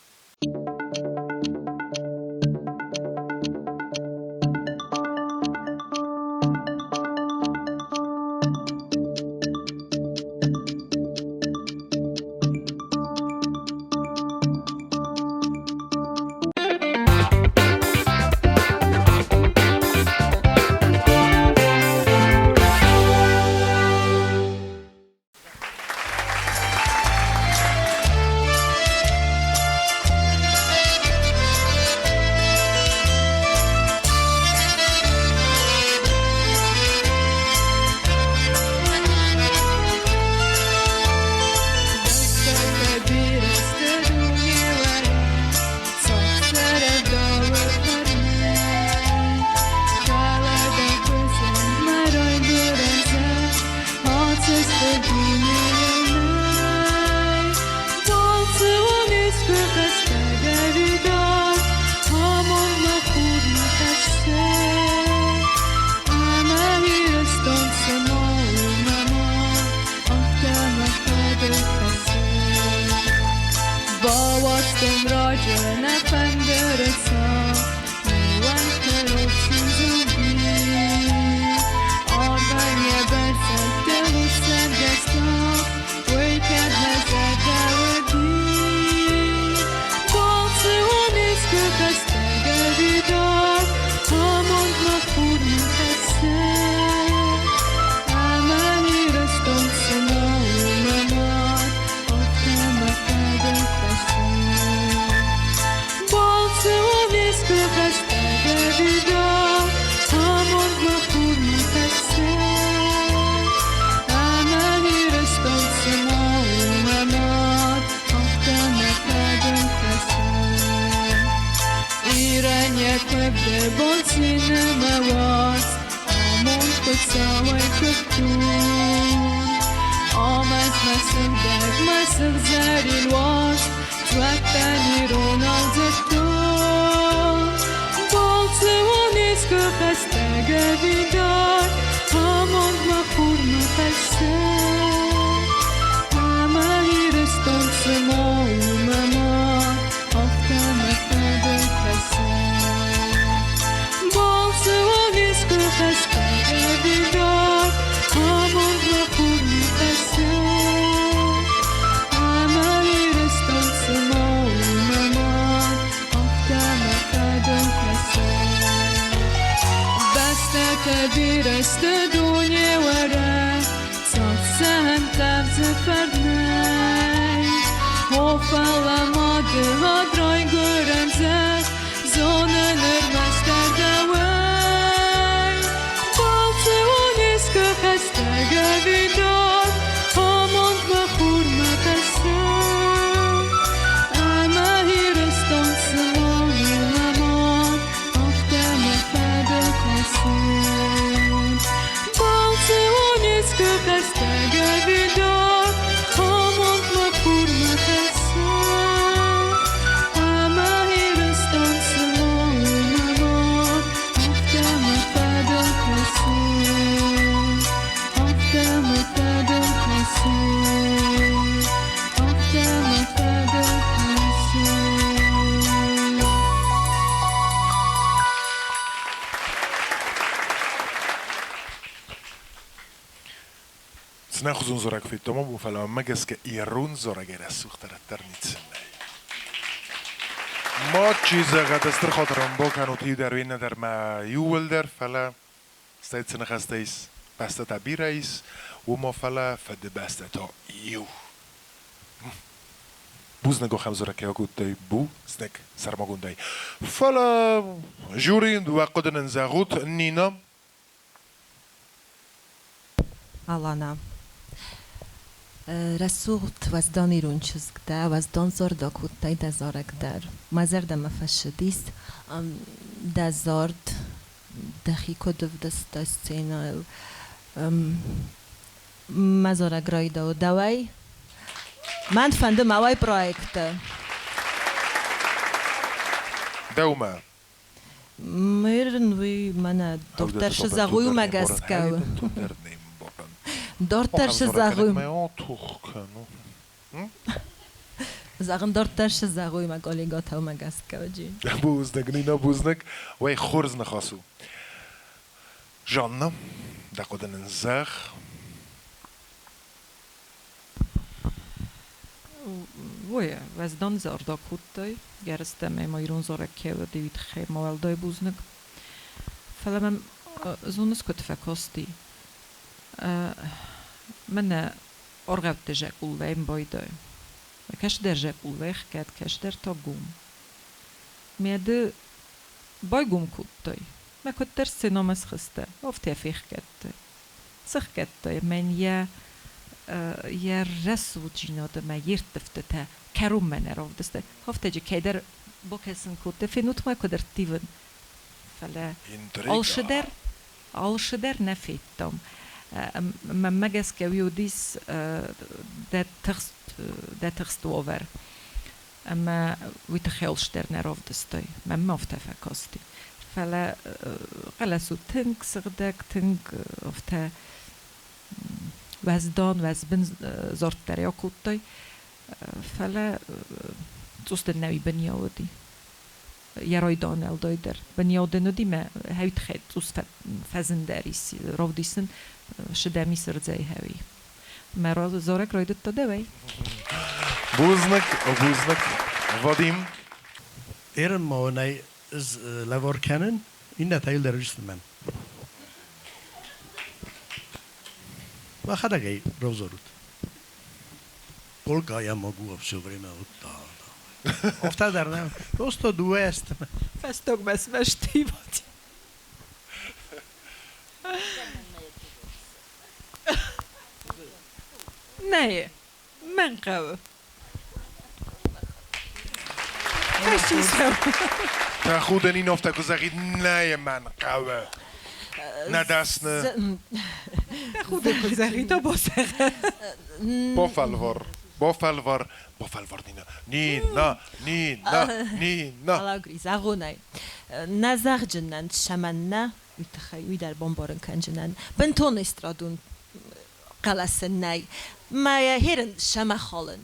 Bireste dunje wara Falamadı hadray göremzek Zonen örmezler davay Baltı uniskı heste gevidar Hamont mahur mekesen Ama hiristan sıman ilaman Afte mefede kasen Baltı uniskı heste gevidar Hamont mahur mekesen Ama hiristan sıman ilaman Afte mefede kasen Afte mefede kasen Afte mefede kasen Snakhuzun zorak fit tamo bu fala magaska irun zoragera suxtarattar nitsinay. ما چیز قدستر خاطرم با کنو تیو در وین در ما یول در فلا استاید سنخ استایس بسته تا بی رئیس و ما فلا فده بسته تا یو بوز نگو خمزو را که اگو تای بو سنک سرماگون دای فلا جورین دو قدن انزاغوت نینا Alana. Result was dan irunčus gda, was dan zord okutaj da zorek der. Mazer da ma fashedist, da zord, da hikodov da sta scena. Mazora grojda udawaj. Man fandom awaj projekte. دوما Mirnui mana doktorsze zaguju magaskał. Doktorsze zaguju. Zagen doktorsze zaguju mag oligotał magaskał dzień. بوزنك نينا بوزنك وي خورز نخاسو جانا دا قدن نزاخ Oje, was dan zord okutaj, gersteme moj runzorek keve divit chemo eldoj buznek. Falamem zones kot fakosti. Mene orgavte jekul veim bojdoj. Kesh der jekul vech ket kesh der togum. Mede boygum kuttoj. Me kot der sinomas khiste. Ofte fich kette. Sich kette men ja je resúčino de me jirtefte kerummener of de hoftege keder bokesen kutte finut ma koder tiven fele alsheder ne fittom ma megeske judis de terst over ma vit helsterner of de stoy ma mofte fakosti fele relasu tink srdek tink of te Vazdan, vazben zortere okuttaj, fele custen nevi benjodi. Jarojdan eldojder. Benjodin odime hevit cus fezenderis, rovdisen, sedemi srdzej hevi. Mero zorek rojdet to devej. بوزنك Vadim Eren ma nej levar kennen, inne tajl der man. Ma hada gay rozorut. Kolka ja mogu все время вот так. Ofta dar ne. Просто duest. Festok bez vestívat. Ne, menqav. تا خود این افته که زغید نه من قوه ندستنه خود که تو بسخه بافلوار نینا Alagri, zagonaj. Nazar dżenan, szamanna, i dar bomborın kancenan. Benton istradun kalasennay. Maya heren şamaholen.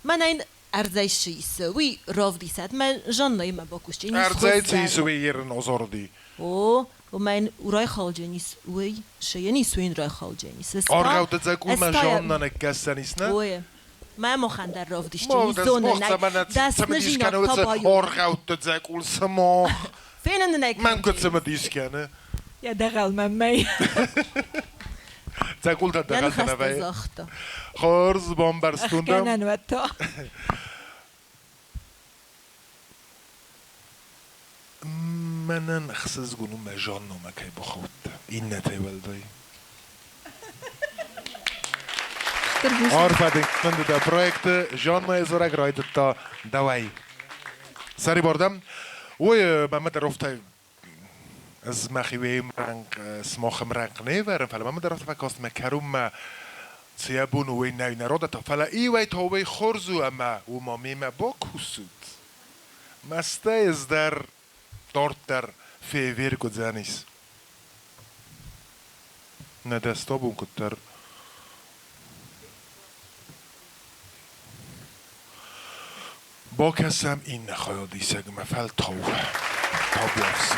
Manayn arzayşıysı, vi rovdisat. Man żonnay ma bokuszcie. Arzayşıysı vi yerin ozordi. O mein urayxoljenis, vi şeyeni suyun rayxoljenis. Orgavda zakul ma żonna nekassanisna. Oje. ما مخندر راف دیشتی ما زونه نگ دست نجینا تابایو أرغاو تزاكول سماح فين نگ من كنت سمديش كان يا دغل ممي تزاكول تدغل خسته تنبي زخته خرز بامبرستوندا كان وتا منن خصز گونو مجان نمکی بخود این نتیول دای آرفدین من دا پرویکت جان ما ازورک رایدت تا دوای سری بردم وی محمد رفته از مخیویم رنگ سماخم رنگ نیورم فلا محمد رفته فکاست مکروم سیابون وی نوی نرادتا فلا ای وی تا وی خورزو اما و مامی ما با کسود مسته از در دارت در فیویر گذانیس نه دستا بون کد در با کسم این نخواهی سگ مفل تا بیافسی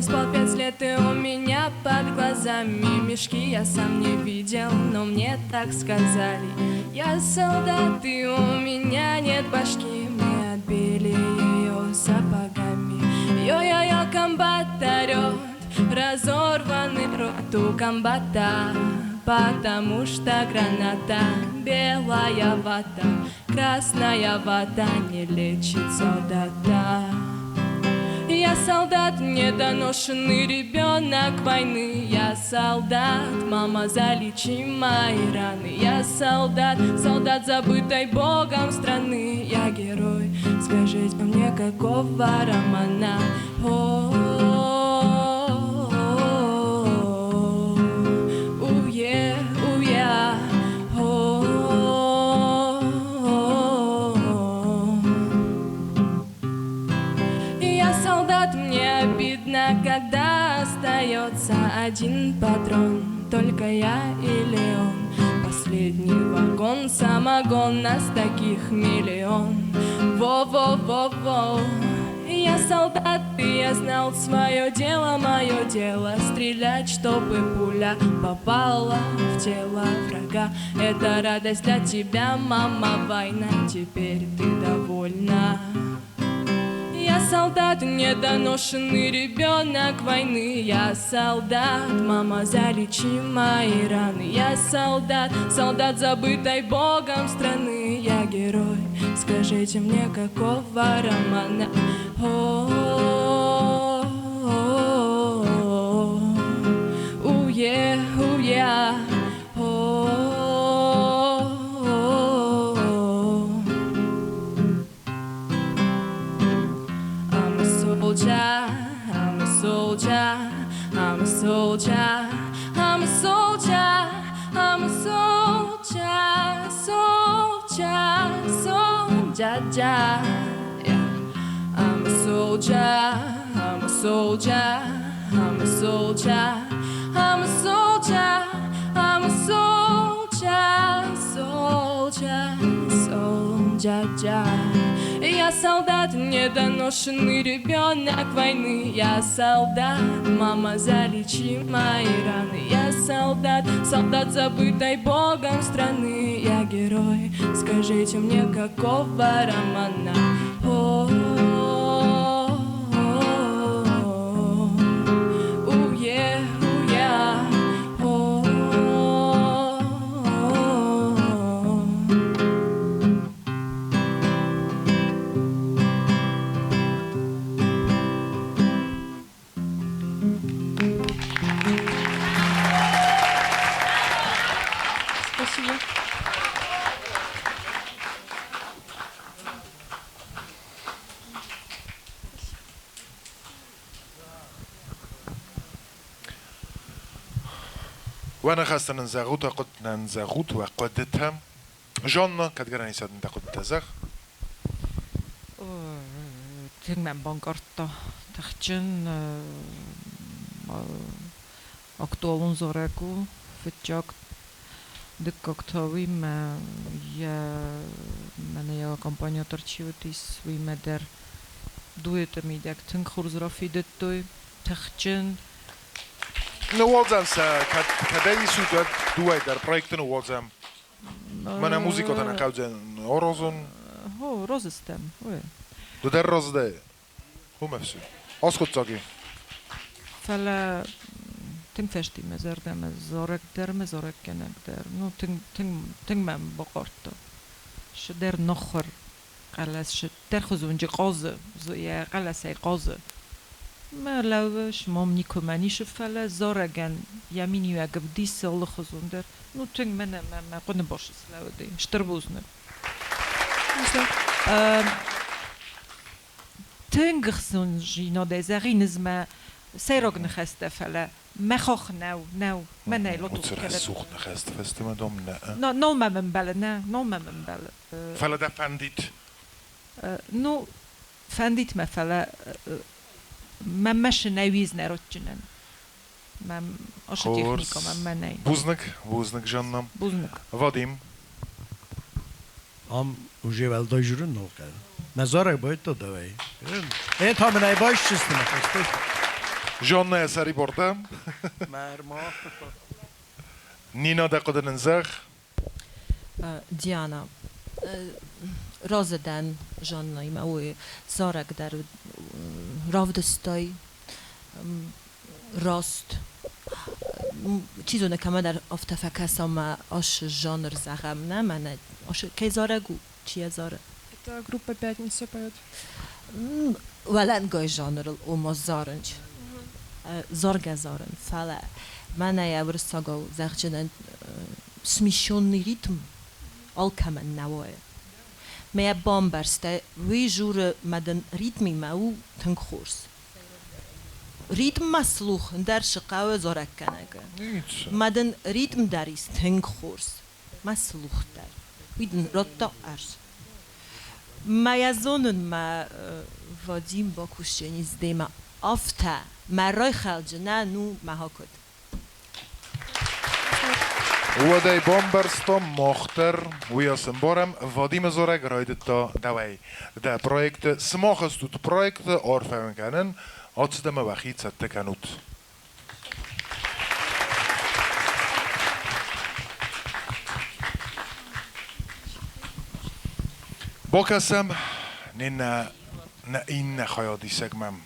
Спал 5 лет, и у меня под глазами мешки я сам не видел, но мне так сказали. Я солдат, и у меня нет башки, мне отбили ее сапогами. Йо-йо-йо, комбат орёт, разорванный рот у комбата, потому что граната, белая вата, красная вата не лечит солдата. Я солдат, недоношенный ребенок войны. Я солдат, мама, залечи мои раны. Я солдат, солдат забытой Богом страны. Я герой, скажите мне, какого романа? Уе, уя, солдат, мне обидно, когда остается один патрон. Только я или он, последний вагон, самогон, нас таких миллион. Во-во-во-во. Я солдат, и я знал свое дело, мое дело стрелять, чтобы пуля попала в тело врага. Это радость для тебя, мама, война, теперь ты довольна. Я солдат, недоношенный ребенок войны. Я солдат, мама, залечи мои раны. Я солдат, солдат забытой Богом страны. Я герой, скажите мне, какого романа? Уе, уя. I'm a soldier, I'm a soldier, I'm a soldier, I'm a soldier, soldier, soldier, yeah. I'm a soldier, I'm a soldier, I'm a soldier, I'm a soldier, I'm a soldier, soldier, soldier. Я солдат, недоношенный ребенок войны. Я солдат, мама, залечи мои раны. Я солдат, солдат забытой Богом страны. Я герой, скажите мне, какого романа? Уе, уя. Спасибо. وانا خاصة نزاغوت وقد نزاغوت وقدتها جون كتقرا نساد نتاخد تزاغ Тэгмэн бонгорто тахчин актуалун зореку фичак декактави мене я компания торчивати свой медер дуете ми дек тинг хурзрафи той тахчин Nowadzam se, kadej su duaj dar projekty nowadzam. Mana muziko ta nakaudzę orozon. هو روزستم وي Do der rozde. Humefsu. Oskotzogi. فلا تم فشتي مزردم زورك در مزورك كنك در نو تن من بقارتا شدر نخر قلس شد در خزونجي قازه زويا قلسي قازه ما لوش مامني كماني شفلا زورگن يميني يقب دي سال خزوندر نو تن من ما قن باش سلاو دي شتربوزن تنگخسون جينا دزاري نزما سيروگ نخسته فلا مخوخ نو من ای لطو Mutzer کلت sucht nach erst fest immer dom ne. نو ما من بله نه نو ما من بله Fala da pandit. نو فندیت ما فلا ما مش نویز نروچنن ما آش تکنیکا من نی Buznik żonnam. بوزنک Vadim. Am używał do źródła noga. Na zorek boję to dawaj. Tam na baş czysty na feste. Żonna sari borda. Merma. Nina da qadın zag. Diana rozeden żonna i mały zorek dar rovdostoj rost چیزو نکمه در افتفکه ساما آش ژانر زغم نه من آش کی زارگو چیه زاره Это группа «Пятница» поет. ولن گای ژانر اوما زارنج زارگه زارن فلا من یا ورساگو زغجنن سمیشونی ریتم آل کمن نواه میا بامبرسته وی جور مدن ریتمی ماو تنگ خورس ریتم مسلوخ در شقاو زارک کنگه مدن ریتم داریست تنگ خورس مسلوخ در ویدن رتا ارز ما یزونن ما وادیم با کشتنی زدیم آفته ما رای خلجه نه نو مها کد Uadej bombersto mochter ujasem borem Vadim Zorek rajdet ta dawaj. Da projekte smochas tut projekte orfeven kennen. Atsdem a wachit sette kanut. Bokasem na inne hajadi szegmem.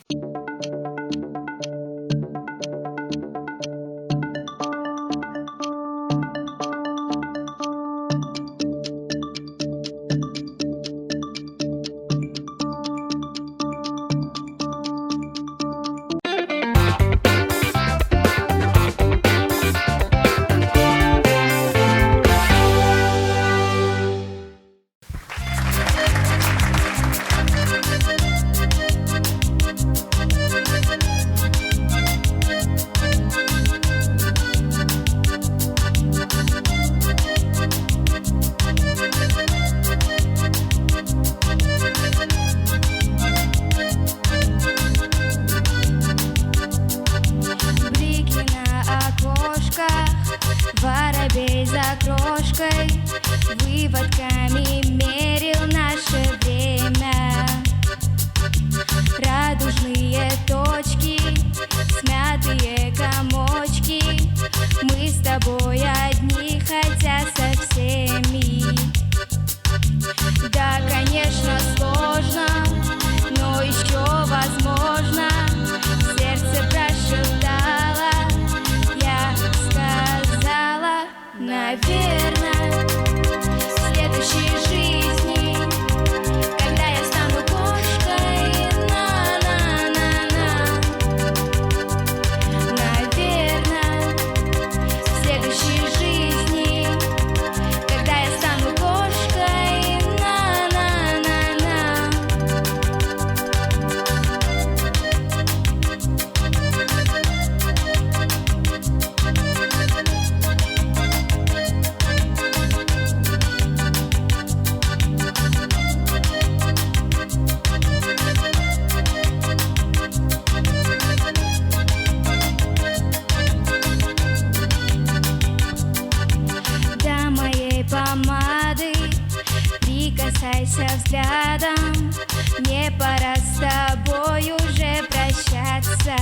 рядом. Мне пора с тобой уже прощаться.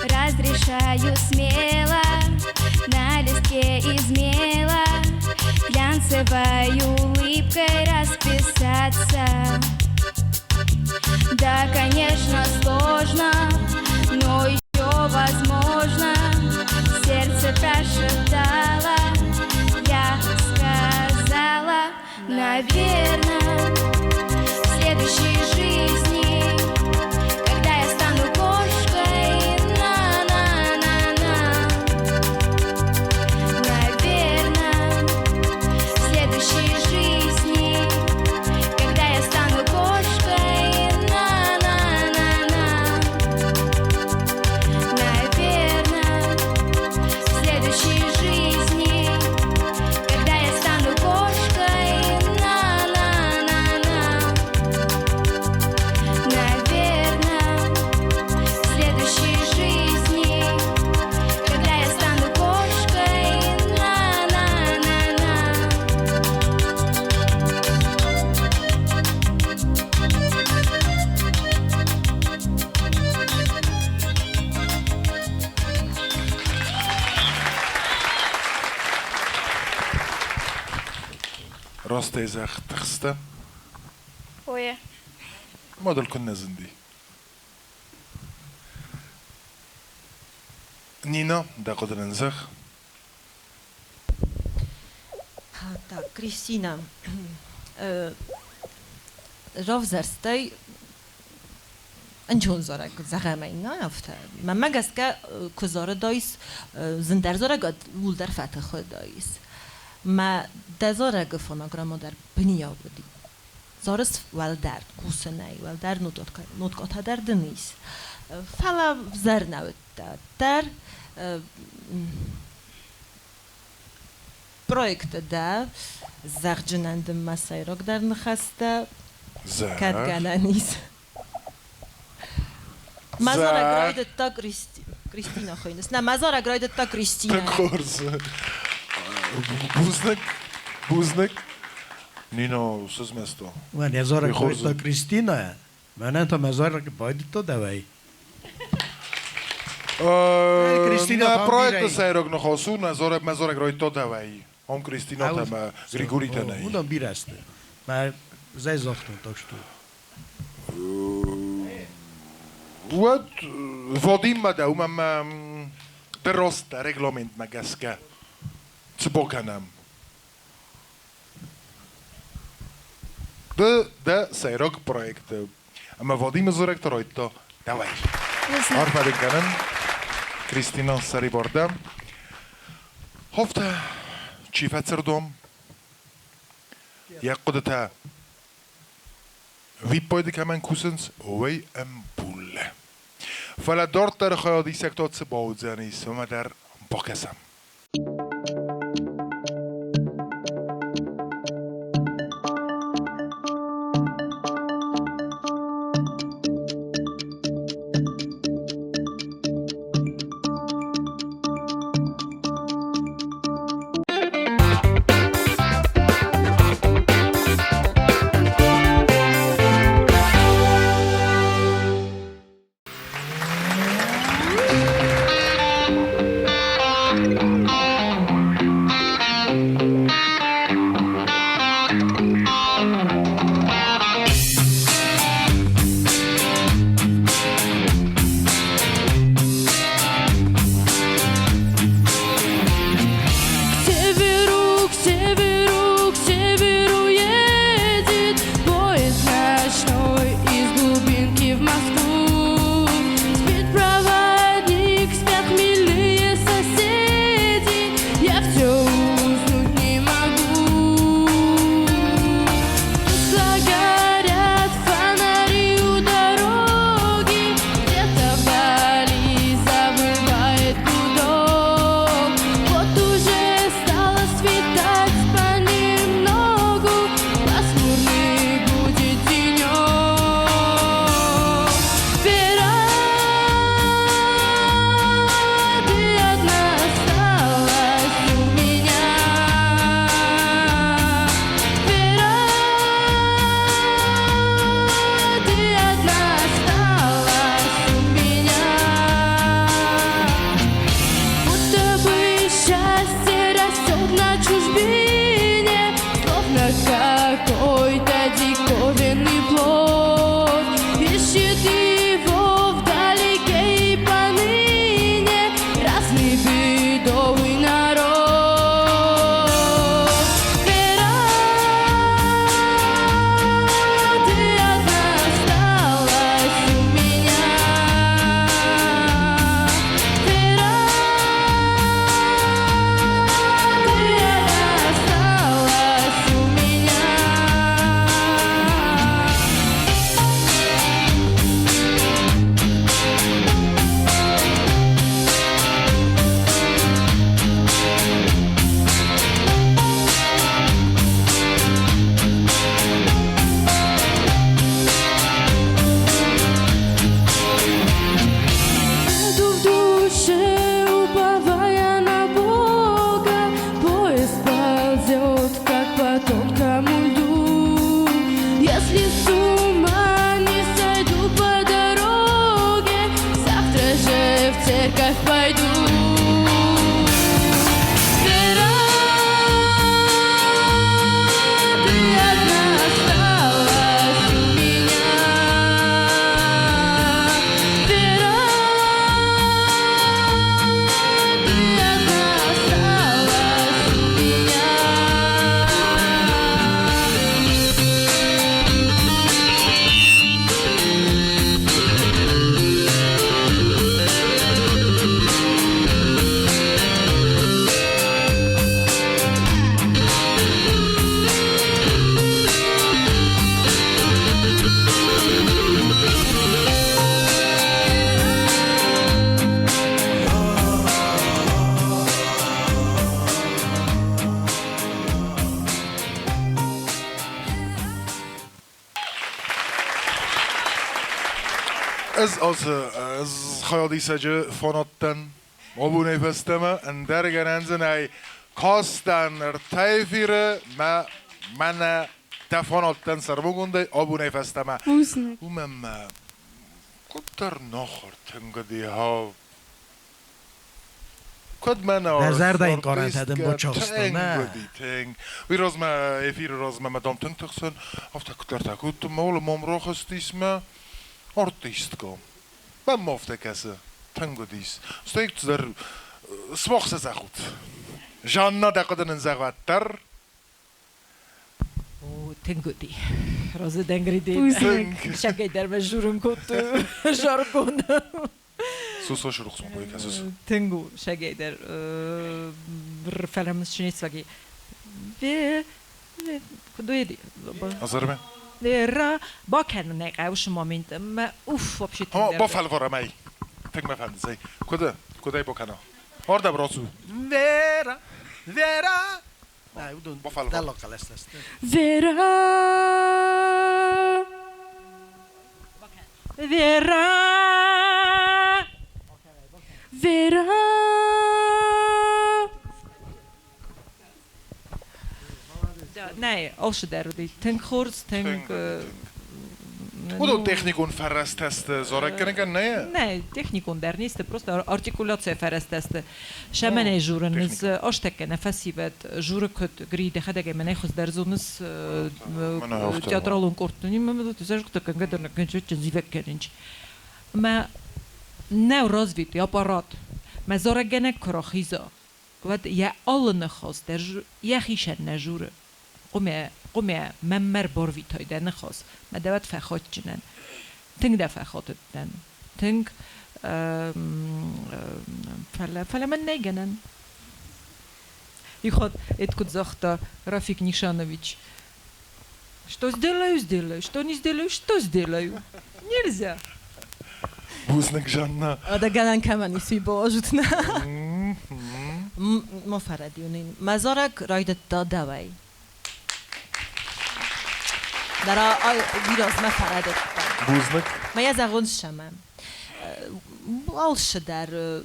Разрешаю смело на листке из мела глянцевой улыбкой расписаться. Да, конечно, сложно, но еще возможно. Сердце прошептало, я сказала, наверное, в следующей жизни, когда я стану кошкой, на-на-на-на. Наверное, в следующей жизни, когда я стану кошкой, на-на-на-на. Наверное, в следующей жизни, когда я стану кошкой, на-на-на-на. Наверное, в следующей жизни, когда я стану кошкой, на-на-на-на. راستيزخ تخسته Ой, ما دل كنا زندي نينا دا قدر نزخ Так, Кристина, rovzerstej انجون زارگ زخمی نیافته. من مگس که کزار دایس زندر زارگ ولدر فتح خود دایس. ما دزارگ فونوگرام در بنیا بودی. زارس ولدر کوسنای ولدر نوتکات در دنیس. فلا زر نوت در projekt da zagjenandym masajrok dar nchasta katgananis. Mazora grajde ta Kristina khoynes. Na mazora grajde ta Kristina. Kors. Buznek. Nino sözmesto. من هزار تا کریستینا من تا مزار که باید تو دوای Na projektu se rok no hosu na mazora groj to давай. Он Кристина там Григорий Танай. Ну там бирасте. Ма зай зохтун так что. Вот Вадим мада умам просто регламент магаска. Цбоканам. Да се рок проект. Ама Вадим зорек то давай. Арфа деканен. Кристина Сариборда. Hofta چی فتردم یک قدرت وی پایده که من کوسنس وی ام بوله فلا دارت در خیادی سکتات سباود زنیست و من در باکسم вновь пойду. Вера, ты одна осталась у меня. Вера, ты одна осталась у меня. از خیالی سجه فاناتن آبونه فستمه اندر گننزن ای کاستن ارتایفیره من تفاناتن سرمگونده آبونه فستمه Вкусный. ومم قدر نخور تنگدی ها کد من نظر دا این کارن تدن با چاستانه تنگ وی رازمه افیر رازمه مدام تنگ تخصن افتا کتر تکود تو مول ممرو خستیسمه artiest kom. Ben mofte kesse. Tango dies. Steekt er smochse ze goed. Janna da koden zeg wat ter. او تنگودی راز دنگری دی Вкусный. شگه در و جورم کت جارگون Sus hoş ruhsum bu ikisiz. تنگو شگه در فلمس شنیس وگی و کدوی دی Hazır mı? را با کنن نقاوش مومنت ما اوف وبشت Ama bu fel var amay. Tek me fendi zey. Kuday bu kana. Orada brosu. Vera, Vera. نه اون بافالو. دلا قلست است. Вера. Vera Вера. Nee, als je daar die tank hoort, tank. Bu da tehnikon ferras test zorek kenen ne? Nee, technikon daar niet, просто articulatie فرستسته. شمن جورنز آشتک نفسیبت جور کد گرید خداگه من ایخوز در زونس تئاترالون کورتونی من بدو تزاج کد کنگه نکنچه چنزیوک کرنج. ما نو رازویت یا پارات. ما زارگه نکراخیزا. ود یا آل نخواست در یخیشن نجوره. قومه ممر بارویت های در نخواست. ما دوت فخات جنن. تنگ دفع خاطر دن. تنگ فلا من نگنن. يخد اتكت زختا Рафик Нишанович. Что сделаю, что не сделаю, что сделаю. Нельзя. Buznik Жанна. آده گلن کمانی سی باجتنا. ما فردیونین. مزارک رایدت داده وی. در ویراز ما فردت. Buznik. ما یه زغون شمم. آلش در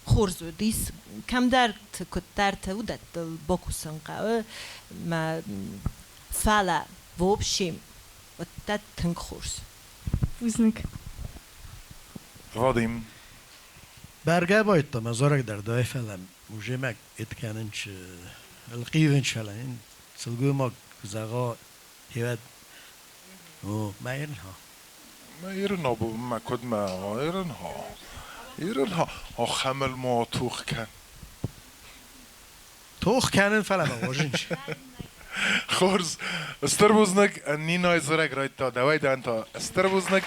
خورزو دیس کم در کتر تودت باکوسن قوه ما فعلا وابشیم و تد تنگ خورز. Вкусный. Vadim. برگه باید تا مزارک در دای فلم موجمک اتکننچ القیونچ فلن سلگو ما زغا هیوت او ما ایرنها ما ایرنا بو ما کد ما ایرنها خمل ما توخ کن توخ کنن فلم واجنش خورز استربوزنک نینای زرک رایت تا دوای دان تا استربوزنک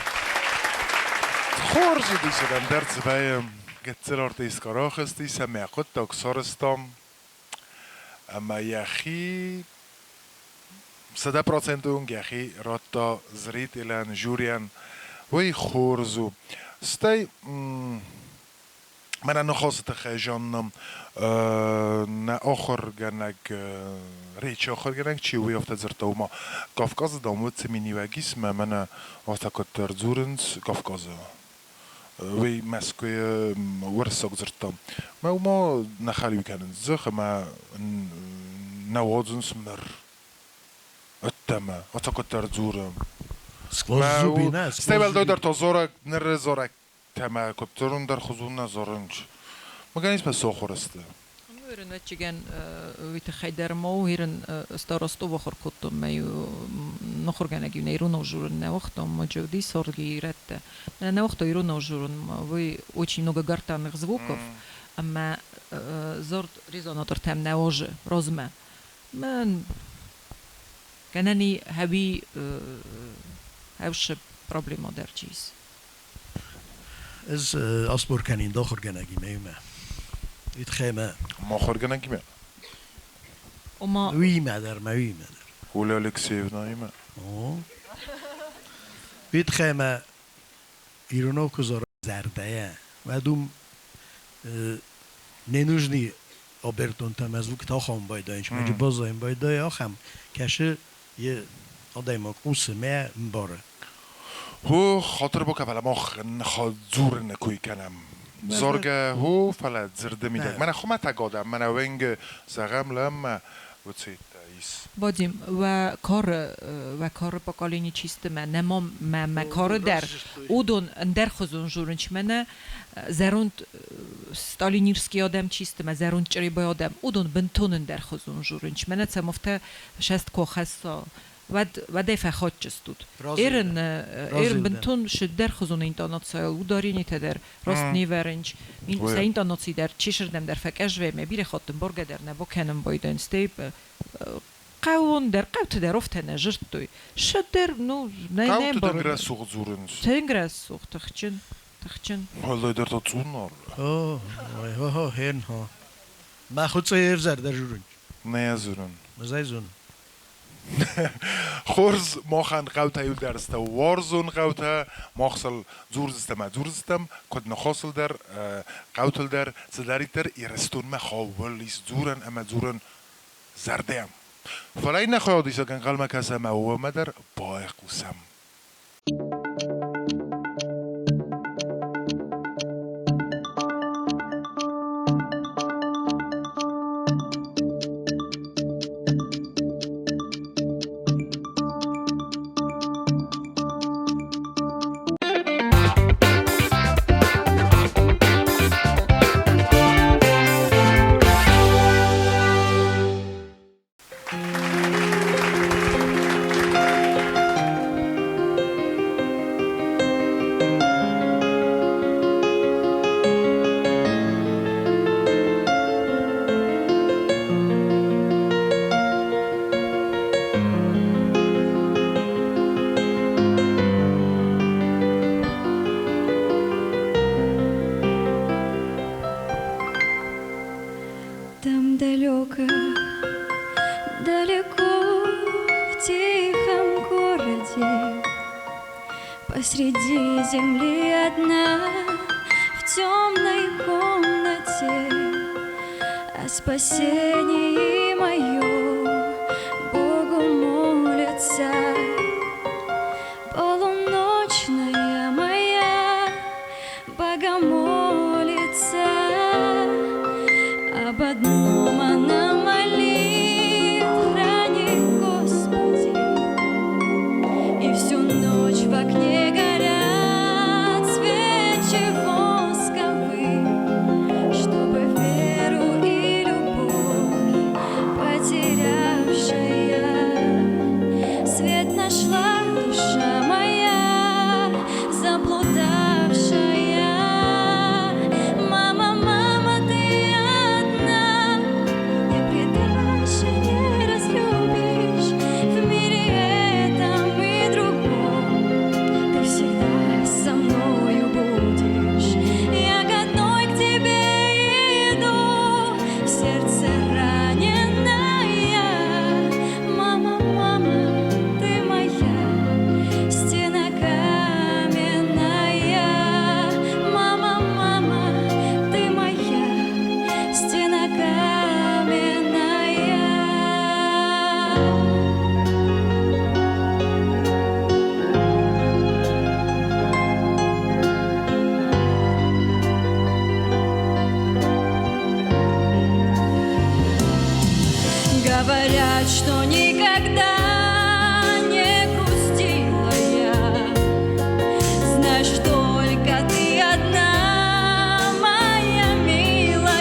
خورز دیشدن درد زبایم گتسل ارتیس کاراخ استیس هم یقود تا اکسارستام اما یخی 100% اون یخی راتا زرید ایلان جوریان وی خورزو ستی من نخواست خیجانم نه آخر گنگ ریچ آخر گنگ چی وی افت زرتا وما کافکاز دامود سمینی وگیس من افت کتر زورنز کافکاز وی مسکوی ورساق زرتا ما نخالی کنن زخ ما نوازن سمر اتما افت کتر زورم سکواز زوبی نه استیبل دای در تا زورک نر زورک تما کترون در خزون نزارنج Maganisme sochorste. Hierin vetjigen vite hajdermo, hierin starostovo horkotom meju nohorgenek ne руновжурен неохто маджоди сорги ретте. Неохто и руновжурен, вы очень много гортанных звуков, ама зорт резонатор тем не оже, розме. Мен канани хаби хавше проблема дерчис. Ez asborkanin dochorgenegi meime. Itt khema. Mochorgenek mi? Oma Uy mader, ma uy mader. Oля Алексеевна има. O. Itt khema iruno kuzor zardaya. Vadum не нужны обертон там звук тахом байдаинч. Маджи бозаим байдая ахам. Каше е одаймок усме мбаре. هو خاطر بو که مخ نخواد زور نکوی کنم زرگه هو فلت زرده میده من خو متقادم من ونگ زغم لما وتسيت ایس Бодим و کار поколение чисто нема ма кар дар удон дар хозун журинч мене зарунд сталинирский адам чисто ма зарунд чрибай адам удон бентонен дар хозун журинч мене цамофта шест кохаса و دفع خود جستود. ایرن بنتون شد در خزون اینترنت سایل و داری نیت در راست نیورنج این سه اینترنتی در چیشردم در فکش و مبیر خودم برگ در نبا کنم بایدن استیپ قاون در قوت در افت نجرد توی شد در نو نه قوت دنگره سوخ زورنج دنگره سوخ تخچن حالا در تا زون نار ها هن ها ما خود سایف زر در جورنج نه زورن مزای زون خورز ماخن قوتا یول درست وارزون قوتا ماخسل زورزستم کد نخاسل در قوتل در زداری در ایرستون ما خوالیس زورن اما زورن زردیم فلای نخواهد ایسا کن قلم کسم او ما در بای قوسم Там далеко, далеко в тихом городе, посреди земли одна, в темной комнате, о спасении моем Богу молится. Полуночная моя богомолица, об одном она молит: храни, Господи. И всю ночь в окне горят свечи восковые, чтобы веру и любовь потерявшая свет нашла душа моя заблудавшая. Говорят, что никогда не грустила я. Знаешь, только ты одна, моя милая.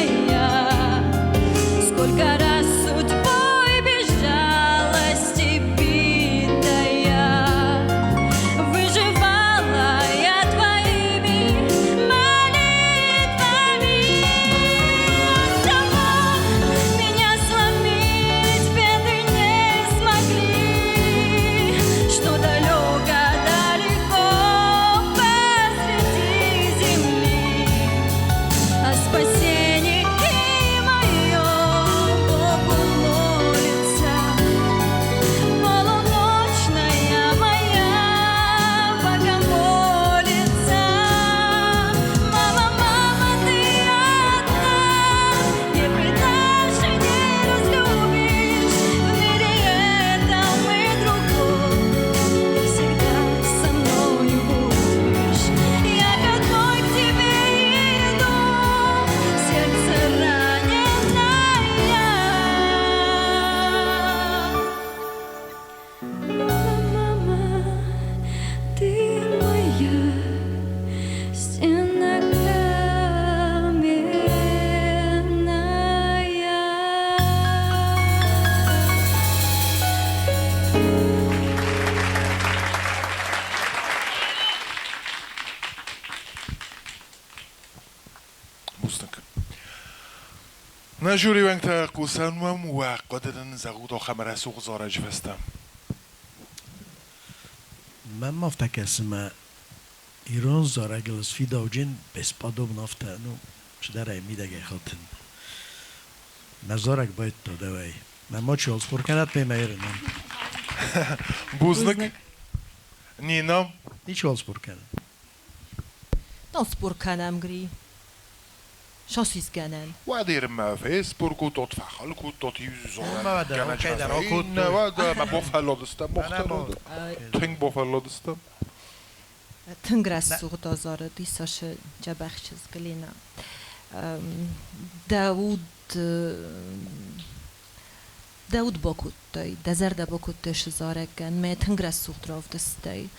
Вкусник. На жюривенкта кусанмам ва قدرن زغوت خمر سوق زارج فستم. من مفتكسم ایران زارگلس فیداوجین بسپادوم نافته نو شدره میدگه خاطن نزارک باید داده وی من ما چی آلسپور کنت میمیرنم بوزنك نينا نیچ آلسپور کنت نصبر كلام غري شاسيس كانان وادير ما فيسبورك وتوت فخلك وتوت يوزون ما بدر اوكي در آکود نه وادا ما بوفالو دستم مختلف تنگ بوفالو دستم تنگرس سوق دازاره دیساش جبخشز گلینا داود باکوتای دزرد باکوتش زارگن می تنگرس سوق دراف دستی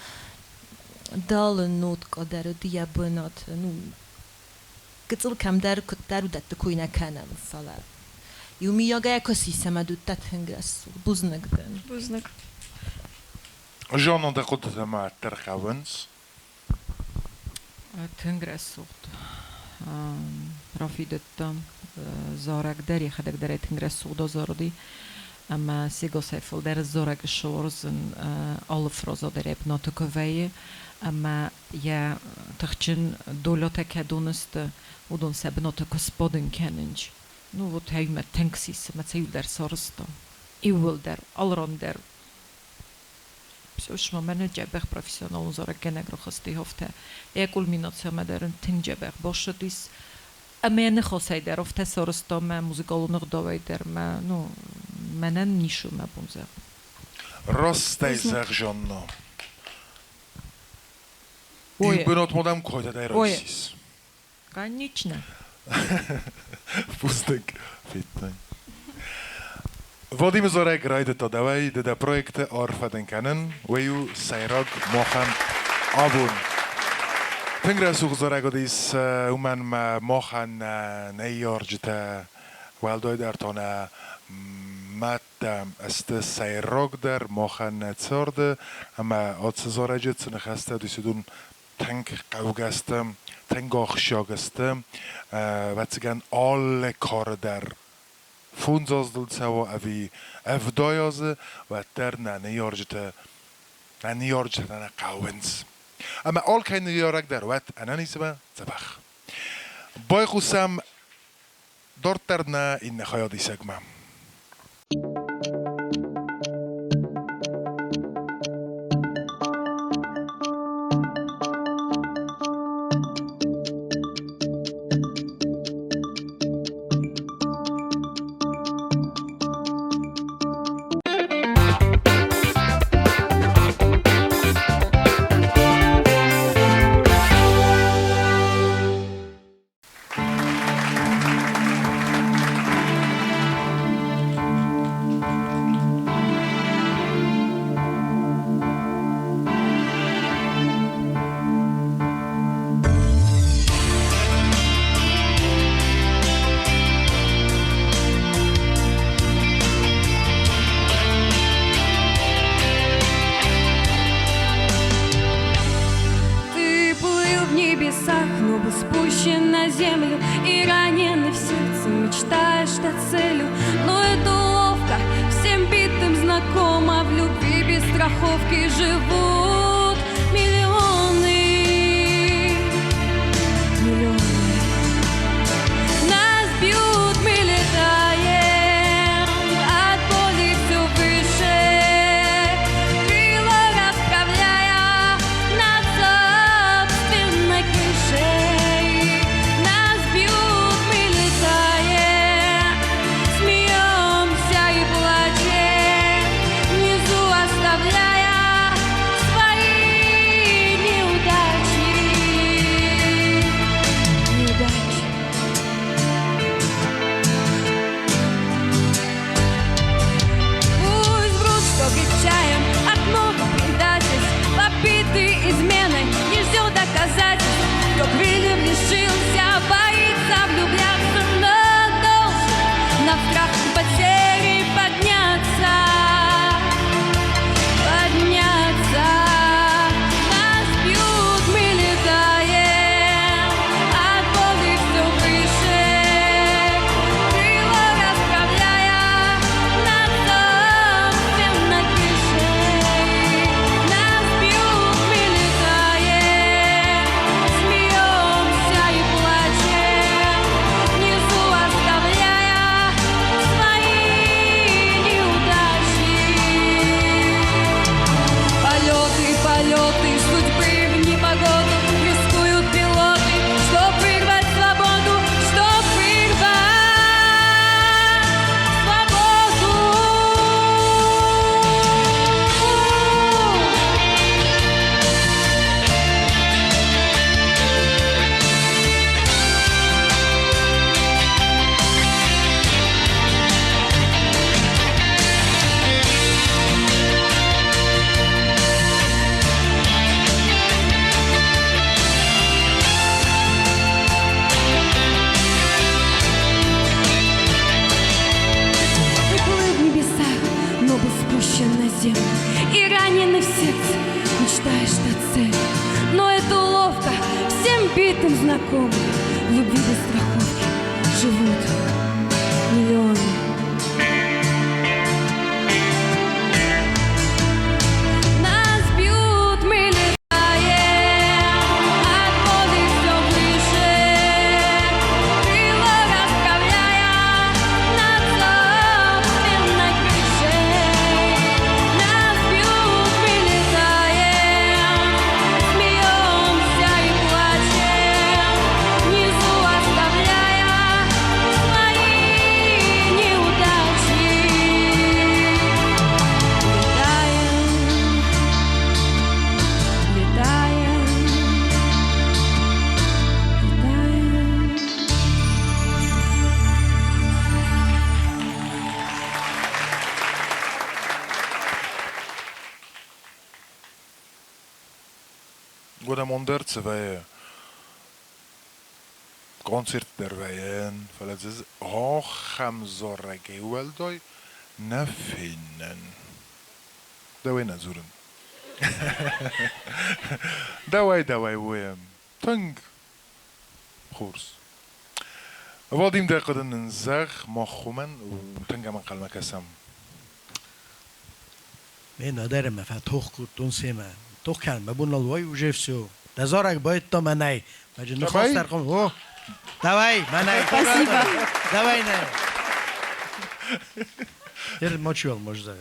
دال نوت قدر دیا بنات نو قتل کم در کت درو دت کوی نکنم فلا یومی یاگه کسی سمدو دت تنگرس سوق بوزنگ دن بوزنك جان ده قد ما ترخونس تنگرسوخت رافیدتم زارک دری خدک دری تنگرسوخت دازاردی اما سیگا سیفل در زارک شورزن آلفرازا در ابنات کویه اما یا تخچن دولت کدونست و دون سبنات کسبادن کننج نو و تایم تنگسیس متسیل در سارستم ایول در آلران در Już mamy dziebech profesjonalną zorek rochosty hofte. Ja kulminacja ma der ten dziebech boszedis. A mnie nie chosej der of te sorostome muzykolnych dowej der ma no menen niszu ma bunze. Rostaj zerżonno. I bynot modam kojda daj rosis. Ganiczne. Pustek. Fitnej. Wodimy zorek rajdy to dawaj, da projekty orfa den kanen, weju sajrog mochan abun. Tengra such zorek odis uman ma mochan nejorjte waldoj der tona matta este sajrog der mochan zorde, ama od zorejdzie cnechasta disidun tank kaugastem, tangoch sjogastem, watsigan alle korder. Funzos dul cało avi evdojozy wa ter na nejorjte na kawens. Ama all keine jorag der wat ananisba zabach. Boy khusam dorterna in khayadi segma. Спущен на землю и раненый в сердце, мечтаешь до целью, но это ловко, всем битым знакомо, в любви без страховки живут миллионы. Нас бьют, мы летаем, от боли все выше, крыло расправляя над собственной крышей. Оставляя свои цель. Но это уловка, всем битым знакома. В любви без страховки живут миллионы. Нас бьют, мы летаем, от воды все выше, крыло расправляя над собственной крышей. Нас бьют, мы летаем, смеемся и плачем, внизу оставляя свои неудачи. Летаем, летаем, летаем. Godam ondertse wij concert der wijen, vanuit ze hoogam zorgen wel doy na finnen. Dawaj na zuren. Dawaj we. Tank. Khurs. Vadim da qadan nzag mochuman tanga man qalma kasam. من ندارم مفتوح کردن سیمه تو کن ببون الوای و جفسو دزارک باید تا منای مجن نخواست در قم او دوای منای دوای نه یه ماچیول مجزه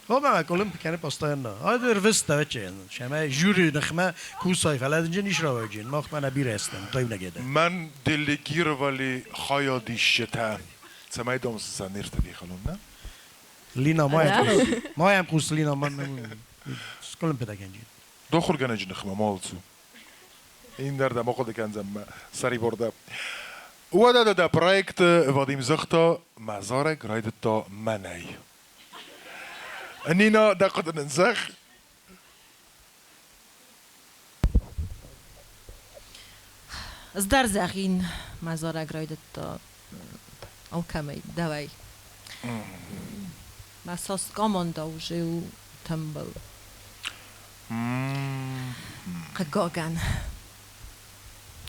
او ما کلم بکنه پاستای نه آده روست دوای چه شما جوری نخمه کوسای فلات اینجا نیش را وجین ما خمه نبیر هستم تایم نگیده من دلگیر ولی خایا دیشته سمای دومس سنیر تدی خلون نه لینا ما هم کوس لینا من کلم پیدا کنجین دخول کنه جنخمه مالسو این در دم خود کنزم سری برده و دا پروژه وادیم زختا مزارک راید تا منای نینا دا قد نزخ Zdar zagin mazora grojdet to okej, dawaj. Ma sos komanda użył tumble. Kagogan.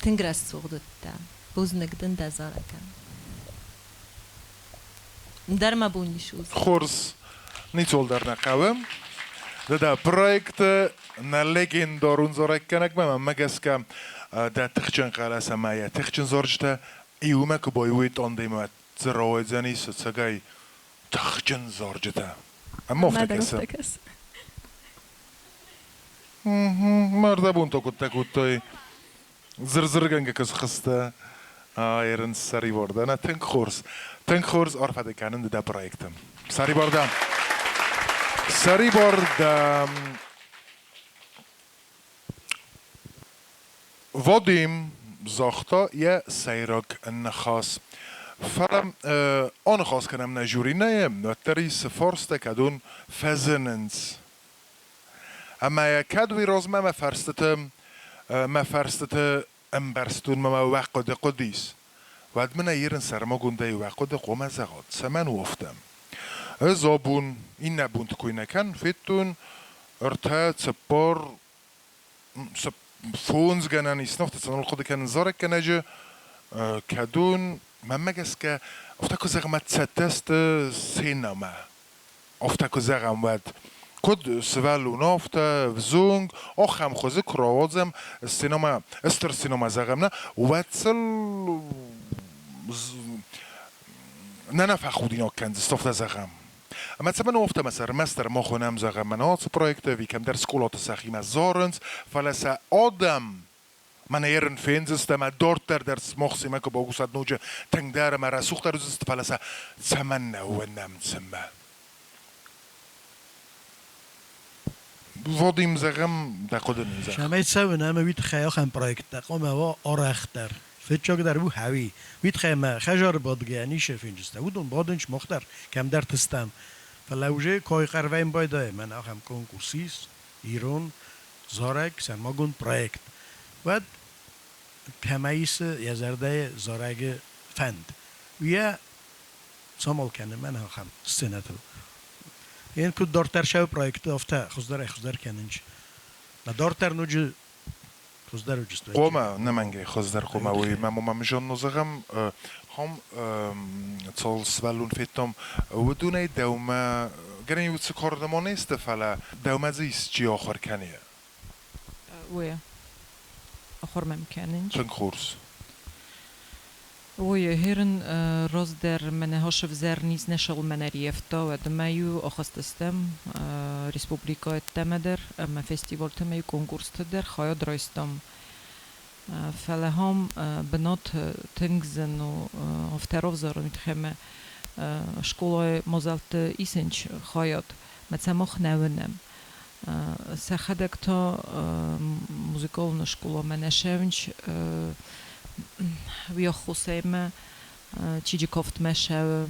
Ten gras surdet ta. Buznek den da zarakan. Darma bunishus. Khurs niet zo daar naar gaan. Da project na legendar unzorek kanak ma magaska da tkhchan qala samaya tkhchan zorjta iuma ko boyuit ondemat zroedzani sotsagay tkhchan zorjta amma oftakas marda bunto kuttakutoy zrzrganga kas khasta ayren sari borda na tank khurs arfade kanen da project sari borda Vadim zachte je seirak nechas. Falem aangas kan hem na jurine notaris forste kadun fezenens. Amma je kadwi rozma ma farstete emberstun ma waqd qudis. Wad mena hier in sarmagunde waqd qoma zagat. Saman woftem. Zabun این نبود که نکن فیتون ارتاد سپار فونز گنن اسنخت سنال خود کن زارک کنجه کدون من مگس که افتا که زغمت ستست سینما افتا که زغم ود کد سوالون افتا وزونگ آخم خوزه کراوازم سینما استر سینما زغم نه ود سل نه نفع خودینا کند استفتا زغم اما مثلا افته مثلا مستر ما خونم زغمنات پروژه وی کم در سکولات سخیم از زارنز فلسه آدم من ایرن فینز است ما دورت در سماخسی ما که با گوشت نوچه تنگ داره ما رسوخ در روز است فلسه زمن و نمسمه وادیم زغم دقیقه نیست. شما ایتساو نام ویت خیال خم پروژه دقیقه ما آرختر فیتچاک در بو هوی ویت خیمه خجار بادگانی شفینجسته بودن بادنش مختر کم در تستم فلوجه کای قرویم بایده من آخم کنکورسیس ایران زارک سرماگون پروژه و کمایس یزرده زارگ فند ویا سامال کنه من آخم سنتو این کد دارتر شو پروژه افته خوددار کننج دارتر نوجه خزدر وجست قوما نمنگه خزدر قوما وی مام جان نزغم هم تصل سوالون فيتم ودونه دوما گرنی وقت کاردمان است فلا دوما زیست چی آخر کنیه ويا آخر ممکننج تن خورس ويا هيرن راز در منه هاشف زر نیز نشال منه ریفتا و دمیو آخستستم ریسپوبلیکا اتمدر اما فستیوال تمیو کنکورس تدر خواهد رایستم فلهم بنات تنگزن و افتراف زارن تخمه شکولای مزالت ایسنج خواهد متسمخ نونم سخدك تا موزيكالنا شكولا منشونج ويا خسيمة تيجي كفت مشاو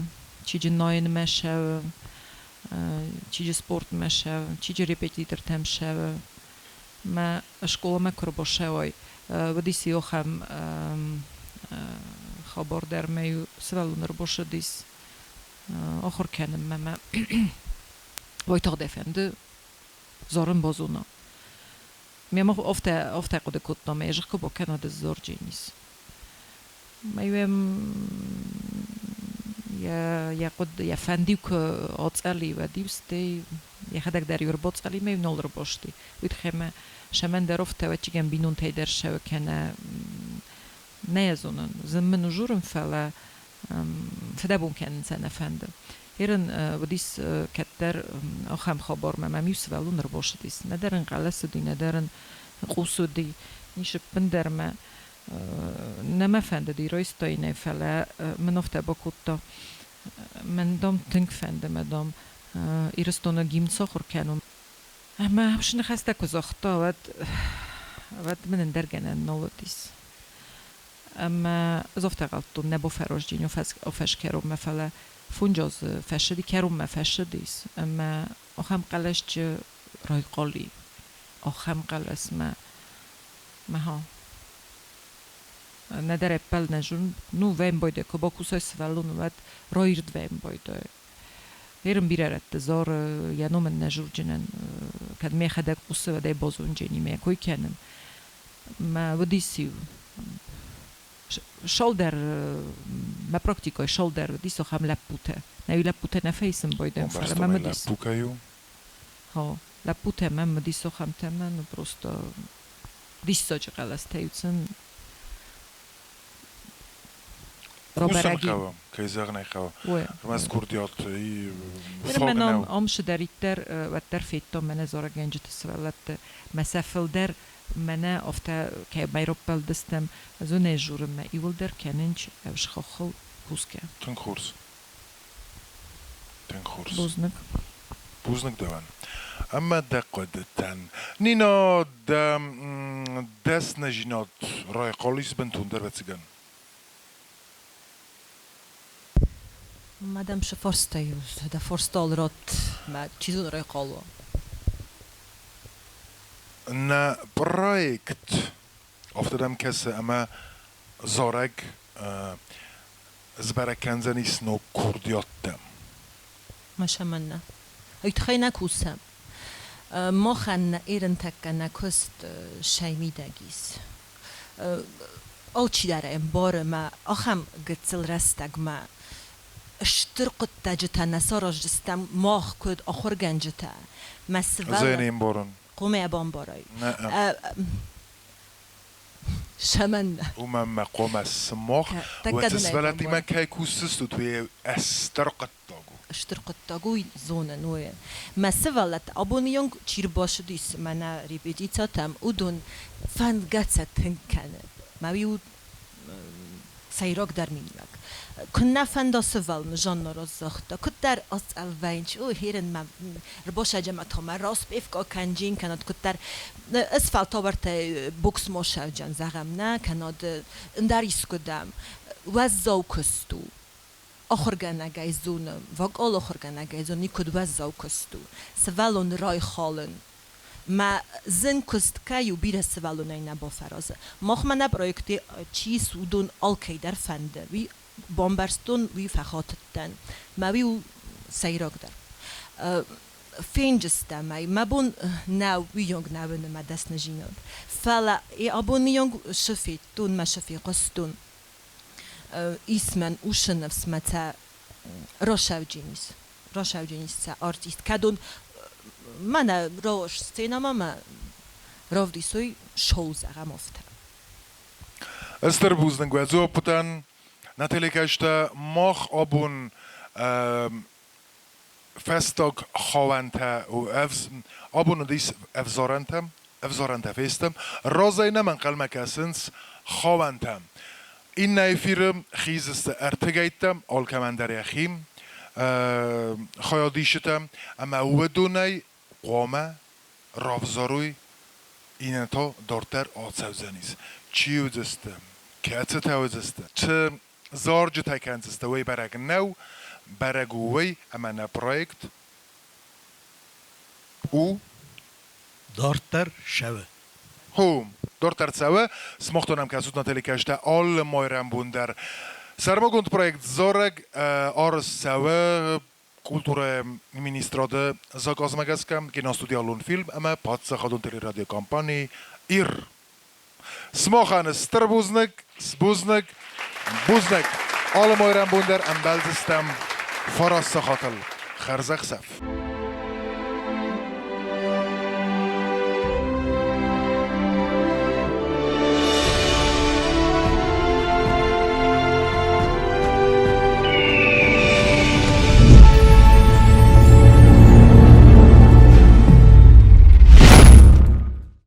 تيجي ناين مشاو تيجي سبورت مشاو تيجي ريبيتيتر تمشاو ما شكولا ما كربوشاوي ودي سيوخم خبر در ميو سوالو نربوش ديس آخر كانم ما ويتاق دفنده زارن بازونا میام افته قد کتنا میجه که با کناد زار جینیس میام یا قد یا فندیو که آتسالی و دیوستی یا خدک دریور باتسالی میام نول باشتی وید خیمه شمن در افته و چیگم بینون تیدر شو کنه نیازونن زمن و جورم فلا فدابون کنن سنه فنده هرن ودیس کتر آخام خبر مم یوسف ولون رباش دیس ندارن قلص دی ندارن قوس دی نیش بندر ما نما فند دی رایستای نفله من افته باکوتا من دام تنگ فنده مدام ایرستونا گیم سخور کنم اما هوش نخسته کزاختا ود من درگنن نولدیس اما زفته غلطو نبو فراش جینو افش کرم مفله فونجاز فشدی کرم مفشدیس اما آخم قلش چه رای قالی آخم قلس ما ها نداره اپل نجون نو ویم بایده که با کوسای سوالون ود رایرد ویم بایده هرم بیرارت زار یا نو من نجور جنن کد می خدک قصه و دی بازون جنی می کوی کنم ما ودیسیو شولدر ما praktiko shoulder diso ham lapute na lapute na face bojdem fala mam dis lapukaju ha lapute mam diso ham temen prosto diso čekala stejcen Roberagi kaiser nejkava mas kurdiat i men om shderiter vetter fitto men zoragenjit svelat mesafelder منه افته که بیروپل دستم از اون نجورم ما ایول در کننج اوش خخل کوسکه تنخورس بوزنک دوان اما دقدتن نینا دست نجینات رای قالیس بنتون در بتسگن مادام شفرستایوز دا فرستال رات ما چیزون رای قالوا na projekt oftedem kese ama zoreg zberekenzen isno kurdiottem. مشمنا يتخينا كوسام مخن إيرن تكنا كست شيمي داجيس أوتشي داره إمبار ما أخم قتل رستق ما اشترقت تجتا نسارج جستم ماخ كد آخر گنجتا مسول زين إمبارن قومي أبان باراي نعم شمن وما قوم السماخ وتسبلتي ما كاي كوسستو توي استرقت تاغو اشترقت تاغو زونا نوية ما سوالت أبونيون چير باش ديس منا ريبيديتا تام ودون فان قاتسا تنكن ما بيو سيراك در مينيك كنا فندا سوال مجان رازختا كنت در أسأل وينش او هيرن ما رباشا جمعت هم راس بيفكا كنجين كانت كنت در اسفل تاورت بوكس موشا جان زغمنا كانت انداريس قدام وزاو كستو آخر گنه گیزونم وقال آخر گنه گیزون نیکود وزاو کستو سوالون رای خالن ما زن کست که یو بیره سوالون اینا با فرازه ماخ من پروژکتی چی سودون آلکی در فنده وی بامبرستون وی فخاتتن ما وی سیراک در فینجستمای ما بون ناو ویونگ ناون ما دست نجیناد فلا ابون یونگ شفیتون ما شفی قستون اسمن وش نفس متى روشاوجينيس تا ارتيست كادون مانا روش سينما ما rovdi soj showzara mofta. Österbuzden gwezo putan na telekashta mach abun festag havante و abun dis evzorante festem razayna man qalmakasins havante این نایفیرم خیزست ارتگایتم آلکمندر یخیم خیادیشتم اما ودونای قامه رافزاروی این تا دارتر آتسوزنیست چی وزستم که تاوزستم چه زارج تاکنزست وی برگ نو برگ وی اما نه پرویکت او دارتر شوه هوم دارتر سوه سمختونم که سوتنا تلیکشته آل مایرم بوندر سرماگوند پرویکت زارگ آرس سوه kulturę ministrade zakazmagaskam, kina studialun film, ama patsa chadun tele radio kampanii ir. Smochan sterbuznek, sbuznek, buznek. Alle moiran bunder en beldestem faras sachatel. Gerzeg sef.